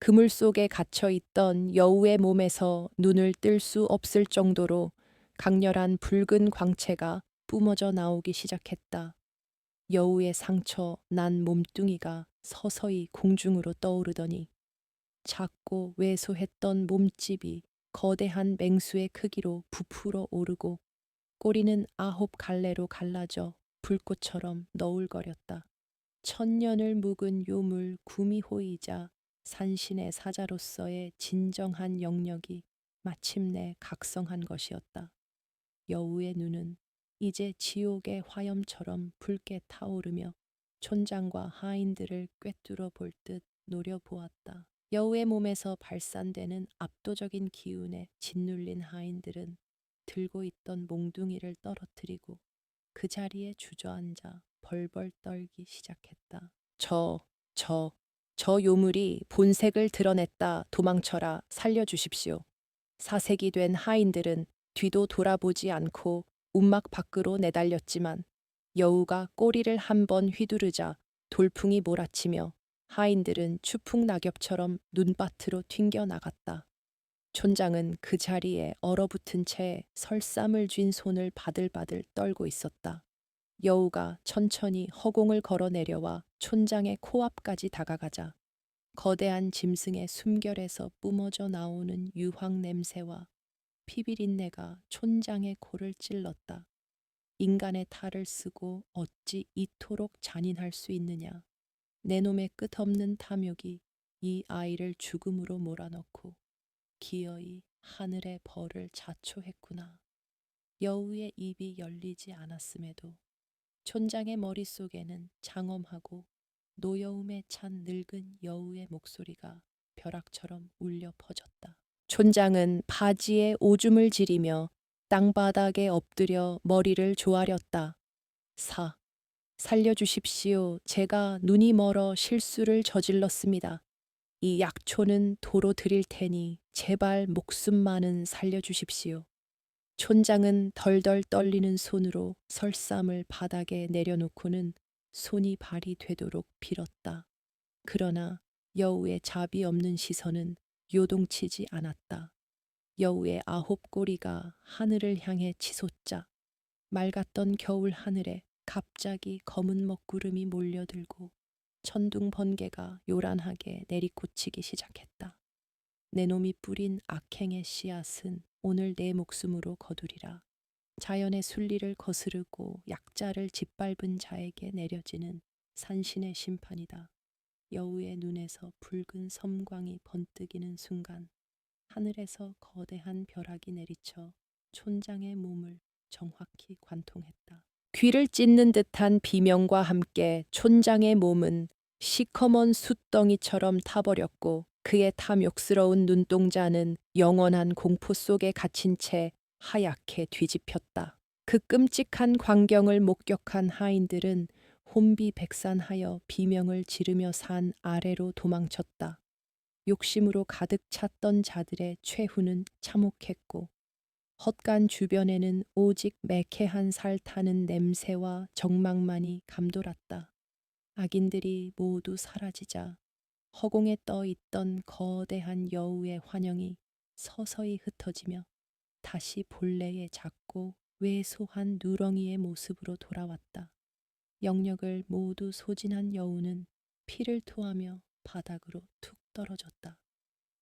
A: 그물 속에 갇혀 있던 여우의 몸에서 눈을 뜰 수 없을 정도로 강렬한 붉은 광채가 뿜어져 나오기 시작했다. 여우의 상처 난 몸뚱이가 서서히 공중으로 떠오르더니 작고 왜소했던 몸집이 거대한 맹수의 크기로 부풀어 오르고 꼬리는 9갈래로 갈라져 불꽃처럼 너울거렸다. 천년을 묵은 요물 구미호이자 산신의 사자로서의 진정한 영역이 마침내 각성한 것이었다. 여우의 눈은 이제 지옥의 화염처럼 붉게 타오르며 촌장과 하인들을 꿰뚫어 볼 듯 노려보았다. 여우의 몸에서 발산되는 압도적인 기운에 짓눌린 하인들은 들고 있던 몽둥이를 떨어뜨리고 그 자리에 주저앉아 벌벌 떨기 시작했다. 저 요물이 본색을 드러냈다. 도망쳐라. 살려주십시오. 사색이 된 하인들은 뒤도 돌아보지 않고 움막 밖으로 내달렸지만 여우가 꼬리를 한번 휘두르자 돌풍이 몰아치며 하인들은 추풍 낙엽처럼 눈밭으로 튕겨 나갔다. 촌장은 그 자리에 얼어붙은 채 설삼을 쥔 손을 바들바들 떨고 있었다. 여우가 천천히 허공을 걸어 내려와 촌장의 코앞까지 다가가자 거대한 짐승의 숨결에서 뿜어져 나오는 유황 냄새와 피비린내가 촌장의 코를 찔렀다. 인간의 탈을 쓰고 어찌 이토록 잔인할 수 있느냐. 내 놈의 끝없는 탐욕이 이 아이를 죽음으로 몰아넣고 기어이 하늘의 벌을 자초했구나. 여우의 입이 열리지 않았음에도 촌장의 머릿속에는 장엄하고 노여움에 찬 늙은 여우의 목소리가 벼락처럼 울려 퍼졌다. 촌장은 바지에 오줌을 지리며 땅바닥에 엎드려 머리를 조아렸다. 살려주십시오. 제가 눈이 멀어 실수를 저질렀습니다. 이 약초는 도로 드릴 테니 제발 목숨만은 살려주십시오. 촌장은 덜덜 떨리는 손으로 설삼을 바닥에 내려놓고는 손이 발이 되도록 빌었다. 그러나 여우의 자비 없는 시선은 요동치지 않았다. 여우의 9꼬리가 하늘을 향해 치솟자 맑았던 겨울 하늘에 갑자기 검은 먹구름이 몰려들고 천둥 번개가 요란하게 내리꽂히기 시작했다. 내 놈이 뿌린 악행의 씨앗은 오늘 내 목숨으로 거두리라. 자연의 순리를 거스르고 약자를 짓밟은 자에게 내려지는 산신의 심판이다. 여우의 눈에서 붉은 섬광이 번뜩이는 순간 하늘에서 거대한 벼락이 내리쳐 촌장의 몸을 정확히 관통했다. 귀를 찢는 듯한 비명과 함께 촌장의 몸은 시커먼 숯덩이처럼 타버렸고 그의 탐욕스러운 눈동자는 영원한 공포 속에 갇힌 채 하얗게 뒤집혔다. 그 끔찍한 광경을 목격한 하인들은 혼비백산하여 비명을 지르며 산 아래로 도망쳤다. 욕심으로 가득 찼던 자들의 최후는 참혹했고 헛간 주변에는 오직 매캐한 살 타는 냄새와 적막만이 감돌았다. 악인들이 모두 사라지자 허공에 떠 있던 거대한 여우의 환영이 서서히 흩어지며 다시 본래의 작고 왜소한 누렁이의 모습으로 돌아왔다. 영역을 모두 소진한 여우는 피를 토하며 바닥으로 툭 떨어졌다.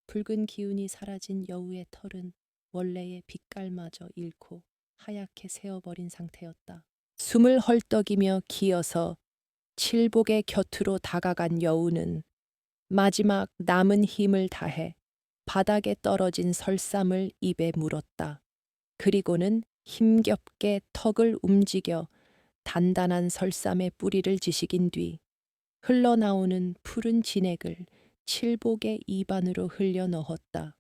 A: 붉은 기운이 사라진 여우의 털은 원래의 빛깔마저 잃고 하얗게 새어버린 상태였다. 숨을 헐떡이며 기어서 칠복의 곁으로 다가간 여우는 마지막 남은 힘을 다해 바닥에 떨어진 설삼을 입에 물었다. 그리고는 힘겹게 턱을 움직여 단단한 설삼의 뿌리를 지식인 뒤 흘러나오는 푸른 진액을 칠복의 입안으로 흘려 넣었다.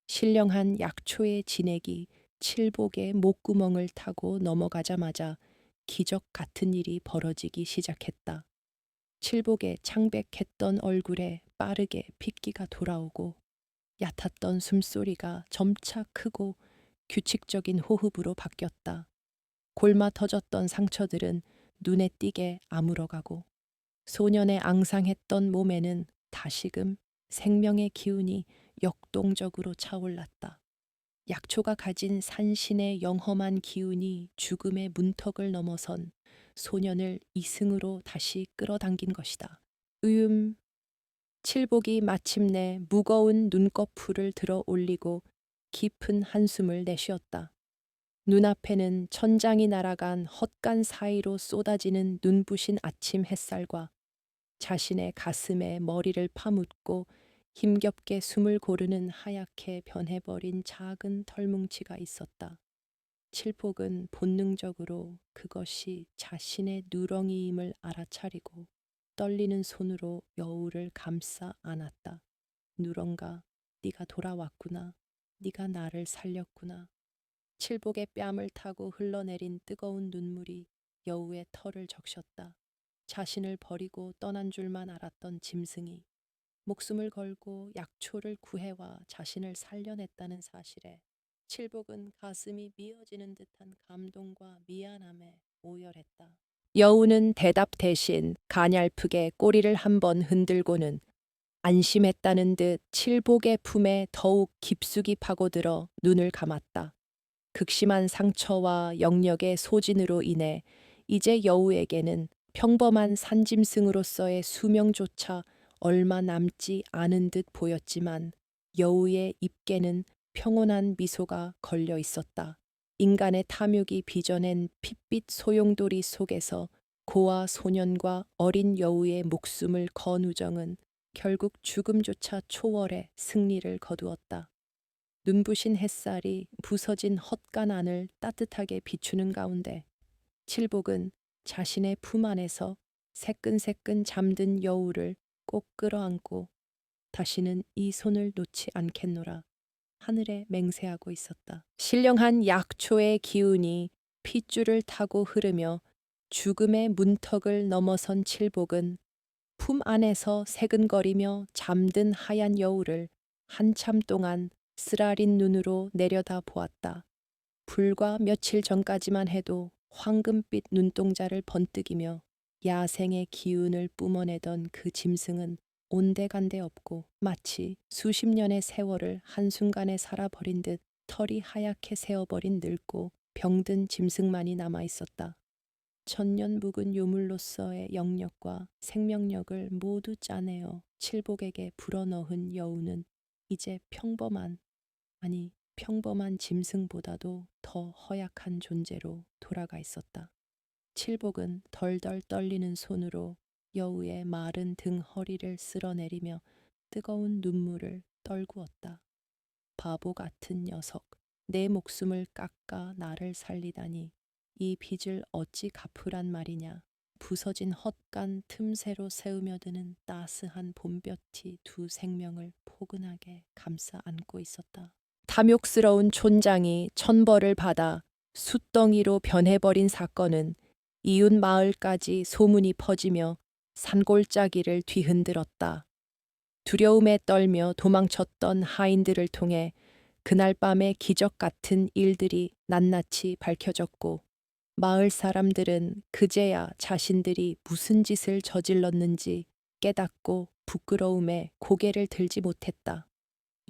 A: 신령한 약초의 진액이 칠복의 목구멍을 타고 넘어가자마자 기적 같은 일이 벌어지기 시작했다. 칠복의 창백했던 얼굴에 빠르게 핏기가 돌아오고 얕았던 숨소리가 점차 크고 규칙적인 호흡으로 바뀌었다. 골마 터졌던 상처들은 눈에 띄게 아물어가고 소년의 앙상했던 몸에는 다시금 생명의 기운이 역동적으로 차올랐다. 약초가 가진 산신의 영험한 기운이 죽음의 문턱을 넘어선 소년을 이승으로 다시 끌어당긴 것이다. 칠복이 마침내 무거운 눈꺼풀을 들어 올리고 깊은 한숨을 내쉬었다. 눈앞에는 천장이 날아간 헛간 사이로 쏟아지는 눈부신 아침 햇살과 자신의 가슴에 머리를 파묻고 힘겹게 숨을 고르는 하얗게 변해버린 작은 털뭉치가 있었다. 칠복은 본능적으로 그것이 자신의 누렁이임을 알아차리고 떨리는 손으로 여우를 감싸 안았다. 누렁가, 네가 돌아왔구나. 네가 나를 살렸구나. 칠복의 뺨을 타고 흘러내린 뜨거운 눈물이 여우의 털을 적셨다. 자신을 버리고 떠난 줄만 알았던 짐승이 목숨을 걸고 약초를 구해와 자신을 살려냈다는 사실에 칠복은 가슴이 미어지는 듯한 감동과 미안함에 오열했다. 여우는 대답 대신 가냘프게 꼬리를 한번 흔들고는 안심했다는 듯 칠복의 품에 더욱 깊숙이 파고들어 눈을 감았다. 극심한 상처와 영역의 소진으로 인해 이제 여우에게는 평범한 산짐승으로서의 수명조차 얼마 남지 않은 듯 보였지만 여우의 입계는 평온한 미소가 걸려 있었다. 인간의 탐욕이 빚어낸 핏빛 소용돌이 속에서 고아 소년과 어린 여우의 목숨을 건 우정은 결국 죽음조차 초월해 승리를 거두었다. 눈부신 햇살이 부서진 헛간 안을 따뜻하게 비추는 가운데 칠복은 자신의 품 안에서 새끈새끈 잠든 여우를 꼭 끌어안고 다시는 이 손을 놓지 않겠노라 하늘에 맹세하고 있었다. 신령한 약초의 기운이 핏줄을 타고 흐르며 죽음의 문턱을 넘어선 칠복은 품 안에서 새근거리며 잠든 하얀 여우를 한참 동안 쓰라린 눈으로 내려다 보았다. 불과 며칠 전까지만 해도 황금빛 눈동자를 번뜩이며 야생의 기운을 뿜어내던 그 짐승은 온데간데 없고 마치 수십 년의 세월을 한순간에 살아버린 듯 털이 하얗게 새어버린 늙고 병든 짐승만이 남아있었다. 천년 묵은 요물로서의 영역과 생명력을 모두 짜내어 칠복에게 불어넣은 여우는 이제 평범한 짐승보다도 더 허약한 존재로 돌아가 있었다. 칠복은 덜덜 떨리는 손으로 여우의 마른 등 허리를 쓸어내리며 뜨거운 눈물을 떨구었다. 바보 같은 녀석, 내 목숨을 깎아 나를 살리다니 이 빚을 어찌 갚으란 말이냐. 부서진 헛간 틈새로 새우며드는 따스한 봄볕이 두 생명을 포근하게 감싸 안고 있었다. 탐욕스러운 촌장이 천벌을 받아 숫덩이로 변해버린 사건은 이웃 마을까지 소문이 퍼지며 산골짜기를 뒤흔들었다. 두려움에 떨며 도망쳤던 하인들을 통해 그날 밤의 기적 같은 일들이 낱낱이 밝혀졌고 마을 사람들은 그제야 자신들이 무슨 짓을 저질렀는지 깨닫고 부끄러움에 고개를 들지 못했다.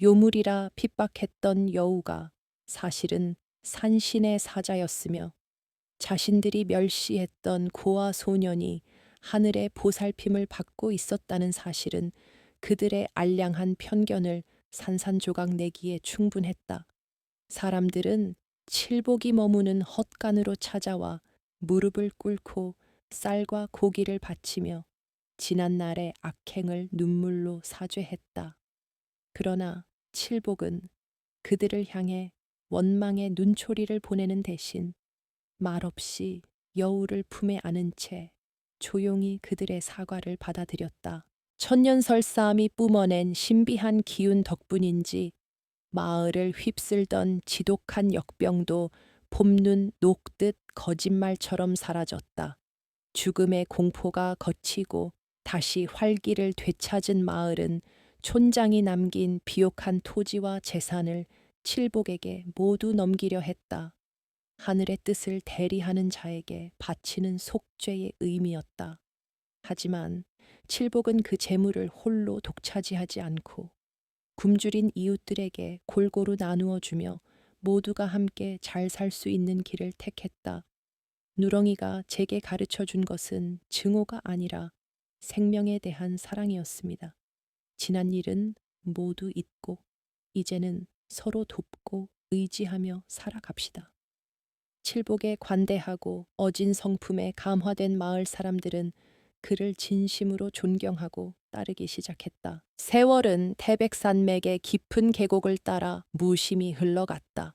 A: 요물이라 핍박했던 여우가 사실은 산신의 사자였으며 자신들이 멸시했던 고아 소년이 하늘의 보살핌을 받고 있었다는 사실은 그들의 알량한 편견을 산산조각 내기에 충분했다. 사람들은 칠복이 머무는 헛간으로 찾아와 무릎을 꿇고 쌀과 고기를 바치며 지난날의 악행을 눈물로 사죄했다. 그러나 칠복은 그들을 향해 원망의 눈초리를 보내는 대신 말없이 여우를 품에 안은 채 조용히 그들의 사과를 받아들였다. 천년설사함이 뿜어낸 신비한 기운 덕분인지 마을을 휩쓸던 지독한 역병도 봄눈 녹듯 거짓말처럼 사라졌다. 죽음의 공포가 걷히고 다시 활기를 되찾은 마을은 촌장이 남긴 비옥한 토지와 재산을 칠복에게 모두 넘기려 했다. 하늘의 뜻을 대리하는 자에게 바치는 속죄의 의미였다. 하지만 칠복은 그 재물을 홀로 독차지하지 않고 굶주린 이웃들에게 골고루 나누어 주며 모두가 함께 잘 살 수 있는 길을 택했다. 누렁이가 제게 가르쳐 준 것은 증오가 아니라 생명에 대한 사랑이었습니다. 지난 일은 모두 잊고 이제는 서로 돕고 의지하며 살아갑시다. 칠복에 관대하고 어진 성품에 감화된 마을 사람들은 그를 진심으로 존경하고 따르기 시작했다. 세월은 태백산맥의 깊은 계곡을 따라 무심히 흘러갔다.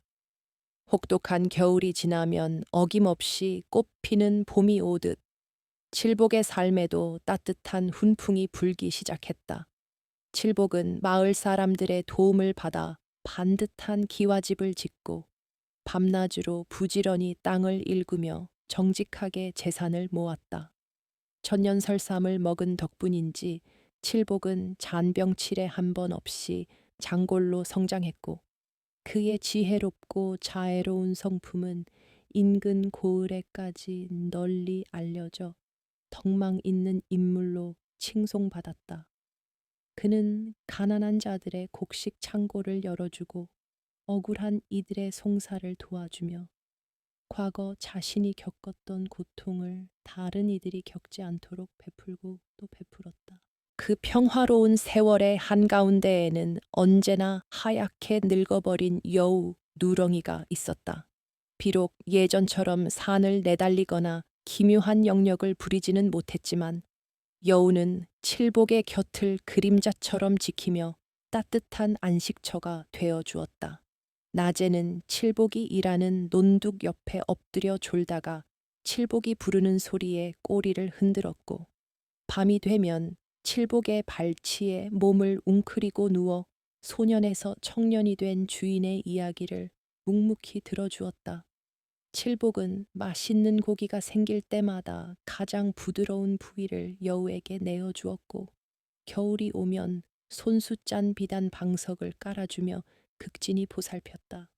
A: 혹독한 겨울이 지나면 어김없이 꽃피는 봄이 오듯 칠복의 삶에도 따뜻한 훈풍이 불기 시작했다. 칠복은 마을 사람들의 도움을 받아 반듯한 기와집을 짓고 밤낮으로 부지런히 땅을 일구며 정직하게 재산을 모았다. 천년설삼을 먹은 덕분인지 칠복은 잔병치레 한 번 없이 장골로 성장했고 그의 지혜롭고 자애로운 성품은 인근 고을에까지 널리 알려져 덕망 있는 인물로 칭송받았다. 그는 가난한 자들의 곡식 창고를 열어주고 억울한 이들의 송사를 도와주며 과거 자신이 겪었던 고통을 다른 이들이 겪지 않도록 베풀고 또 베풀었다. 그 평화로운 세월의 한가운데에는 언제나 하얗게 늙어버린 여우 누렁이가 있었다. 비록 예전처럼 산을 내달리거나 기묘한 영역을 부리지는 못했지만 여우는 칠복의 곁을 그림자처럼 지키며 따뜻한 안식처가 되어 주었다. 낮에는 칠복이 일하는 논둑 옆에 엎드려 졸다가 칠복이 부르는 소리에 꼬리를 흔들었고 밤이 되면 칠복의 발치에 몸을 웅크리고 누워 소년에서 청년이 된 주인의 이야기를 묵묵히 들어주었다. 칠복은 맛있는 고기가 생길 때마다 가장 부드러운 부위를 여우에게 내어주었고 겨울이 오면 손수 짠 비단 방석을 깔아주며 극진히 보살폈다.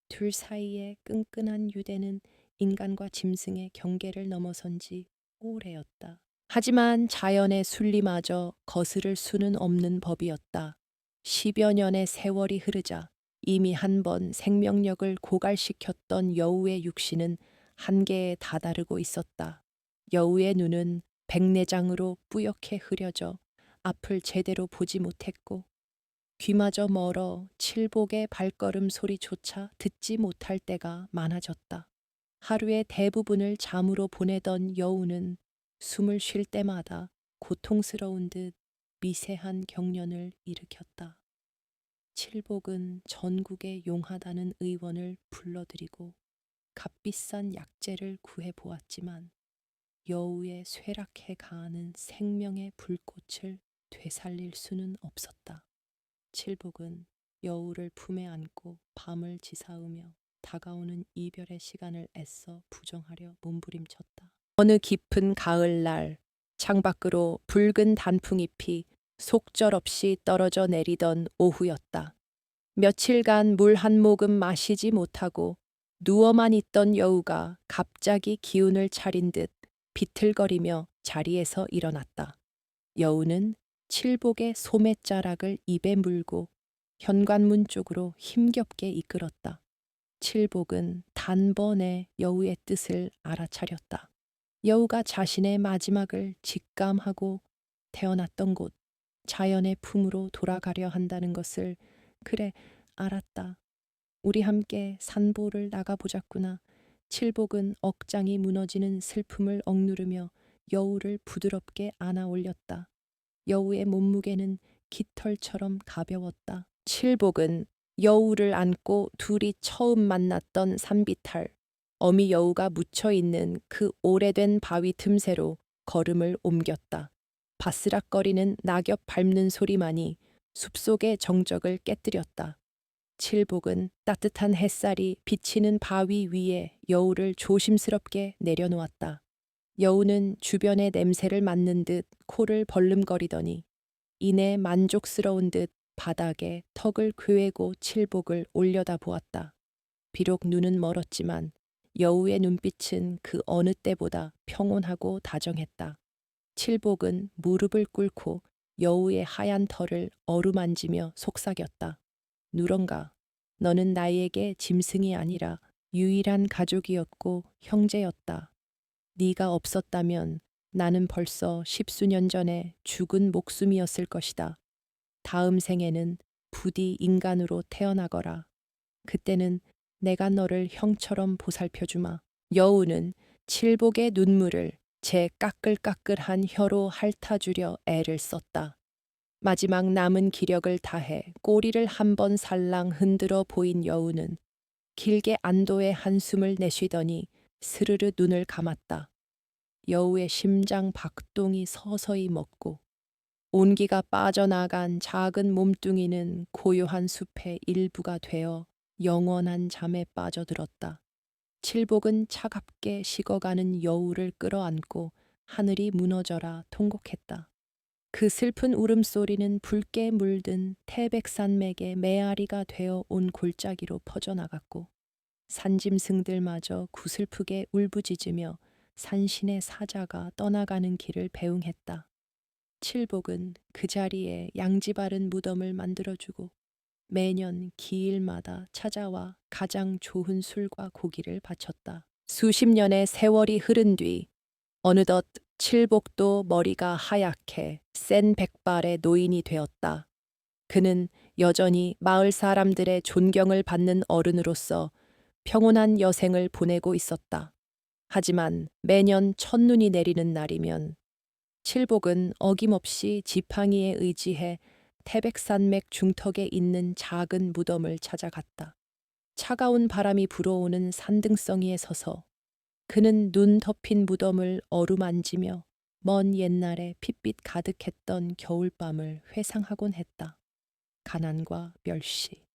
A: 둘 사이의 끈끈한 유대는 인간과 짐승의 경계를 넘어선 지 오래였다. 하지만 자연의 순리마저 거스를 수는 없는 법이었다. 10여 년의 세월이 흐르자 이미 한 번 생명력을 고갈시켰던 여우의 육신은 한계에 다다르고 있었다. 여우의 눈은 백내장으로 뿌옇게 흐려져 앞을 제대로 보지 못했고 귀마저 멀어 칠복의 발걸음 소리조차 듣지 못할 때가 많아졌다. 하루의 대부분을 잠으로 보내던 여우는 숨을 쉴 때마다 고통스러운 듯 미세한 경련을 일으켰다. 칠복은 전국의 용하다는 의원을 불러들이고 값비싼 약재를 구해 보았지만 여우의 쇠락해 가하는 생명의 불꽃을 되살릴 수는 없었다. 칠복은 여우를 품에 안고 밤을 지사으며 다가오는 이별의 시간을 애써 부정하려 몸부림쳤다. 어느 깊은 가을날 창밖으로 붉은 단풍잎이 속절없이 떨어져 내리던 오후였다. 며칠간 물 한 모금 마시지 못하고 누워만 있던 여우가 갑자기 기운을 차린 듯 비틀거리며 자리에서 일어났다. 여우는 칠복의 소매자락을 입에 물고 현관문 쪽으로 힘겹게 이끌었다. 칠복은 단번에 여우의 뜻을 알아차렸다. 여우가 자신의 마지막을 직감하고 태어났던 곳, 자연의 품으로 돌아가려 한다는 것을 그래 알았다. 우리 함께 산보를 나가보자꾸나. 칠복은 억장이 무너지는 슬픔을 억누르며 여우를 부드럽게 안아 올렸다. 여우의 몸무게는 깃털처럼 가벼웠다. 칠복은 여우를 안고 둘이 처음 만났던 산비탈, 어미 여우가 묻혀 있는 그 오래된 바위 틈새로 걸음을 옮겼다. 바스락거리는 낙엽 밟는 소리만이 숲속의 정적을 깨뜨렸다. 칠복은 따뜻한 햇살이 비치는 바위 위에 여우를 조심스럽게 내려놓았다. 여우는 주변의 냄새를 맡는 듯 코를 벌름거리더니 이내 만족스러운 듯 바닥에 턱을 퀭고 칠복을 올려다보았다. 비록 눈은 멀었지만 여우의 눈빛은 그 어느 때보다 평온하고 다정했다. 칠복은 무릎을 꿇고 여우의 하얀 털을 어루만지며 속삭였다. 누런가, 너는 나에게 짐승이 아니라 유일한 가족이었고 형제였다. 네가 없었다면 나는 벌써 십수년 전에 죽은 목숨이었을 것이다. 다음 생에는 부디 인간으로 태어나거라. 그때는 내가 너를 형처럼 보살펴주마. 여우는 칠복의 눈물을 제 까끌까끌한 혀로 핥아주려 애를 썼다. 마지막 남은 기력을 다해 꼬리를 한번 살랑 흔들어 보인 여우는 길게 안도의 한숨을 내쉬더니 스르르 눈을 감았다. 여우의 심장 박동이 서서히 멎고 온기가 빠져나간 작은 몸뚱이는 고요한 숲의 일부가 되어 영원한 잠에 빠져들었다. 칠복은 차갑게 식어가는 여우를 끌어안고 하늘이 무너져라 통곡했다. 그 슬픈 울음소리는 붉게 물든 태백산맥의 메아리가 되어 온 골짜기로 퍼져나갔고 산짐승들마저 구슬프게 울부짖으며 산신의 사자가 떠나가는 길을 배웅했다. 칠복은 그 자리에 양지 바른 무덤을 만들어주고 매년 기일마다 찾아와 가장 좋은 술과 고기를 바쳤다. 수십 년의 세월이 흐른 뒤 어느덧 칠복도 머리가 하얗게 센 백발의 노인이 되었다. 그는 여전히 마을 사람들의 존경을 받는 어른으로서 평온한 여생을 보내고 있었다. 하지만 매년 첫눈이 내리는 날이면 칠복은 어김없이 지팡이에 의지해 태백산맥 중턱에 있는 작은 무덤을 찾아갔다. 차가운 바람이 불어오는 산등성이에 서서 그는 눈 덮인 무덤을 어루만지며 먼 옛날에 핏빛 가득했던 겨울밤을 회상하곤 했다. 가난과 멸시,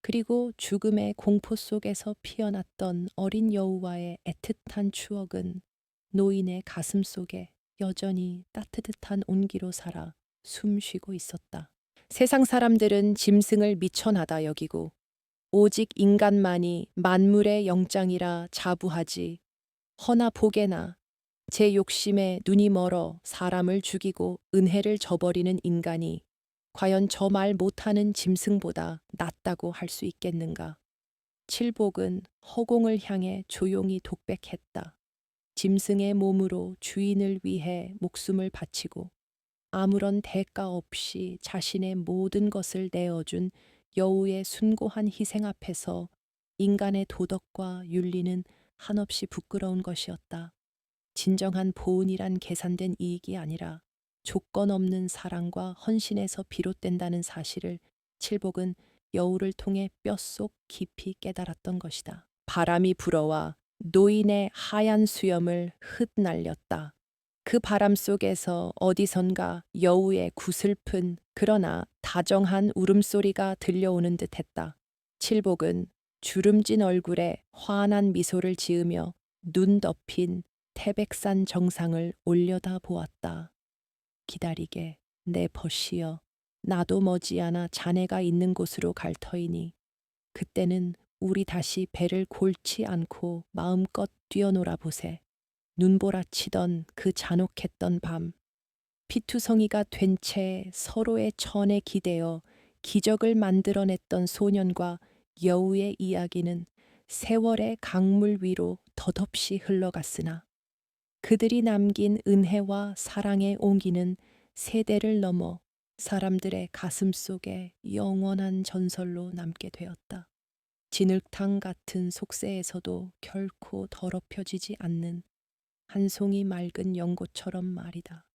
A: 그리고 죽음의 공포 속에서 피어났던 어린 여우와의 애틋한 추억은 노인의 가슴 속에 여전히 따뜻한 온기로 살아 숨쉬고 있었다. 세상 사람들은 짐승을 미천하다 여기고 오직 인간만이 만물의 영장이라 자부하지. 허나 보게나 제 욕심에 눈이 멀어 사람을 죽이고 은혜를 저버리는 인간이 과연 저 말 못하는 짐승보다 낫다고 할 수 있겠는가. 칠복은 허공을 향해 조용히 독백했다. 짐승의 몸으로 주인을 위해 목숨을 바치고 아무런 대가 없이 자신의 모든 것을 내어준 여우의 숭고한 희생 앞에서 인간의 도덕과 윤리는 한없이 부끄러운 것이었다. 진정한 보은이란 계산된 이익이 아니라 조건 없는 사랑과 헌신에서 비롯된다는 사실을 칠복은 여우를 통해 뼛속 깊이 깨달았던 것이다. 바람이 불어와 노인의 하얀 수염을 흩날렸다. 그 바람 속에서 어디선가 여우의 구슬픈 그러나 다정한 울음소리가 들려오는 듯했다. 칠복은 주름진 얼굴에 환한 미소를 지으며 눈 덮인 태백산 정상을 올려다 보았다. 기다리게 내 벗이여, 나도 머지않아 자네가 있는 곳으로 갈 터이니 그때는 우리 다시 배를 골치 않고 마음껏 뛰어놀아 보세. 눈보라치던 그 잔혹했던 밤, 피투성이가 된 채 서로의 천에 기대어 기적을 만들어냈던 소년과 여우의 이야기는 세월의 강물 위로 덧없이 흘러갔으나 그들이 남긴 은혜와 사랑의 온기는 세대를 넘어 사람들의 가슴 속에 영원한 전설로 남게 되었다. 진흙탕 같은 속세에서도 결코 더럽혀지지 않는 한 송이 맑은 연고처럼 말이다.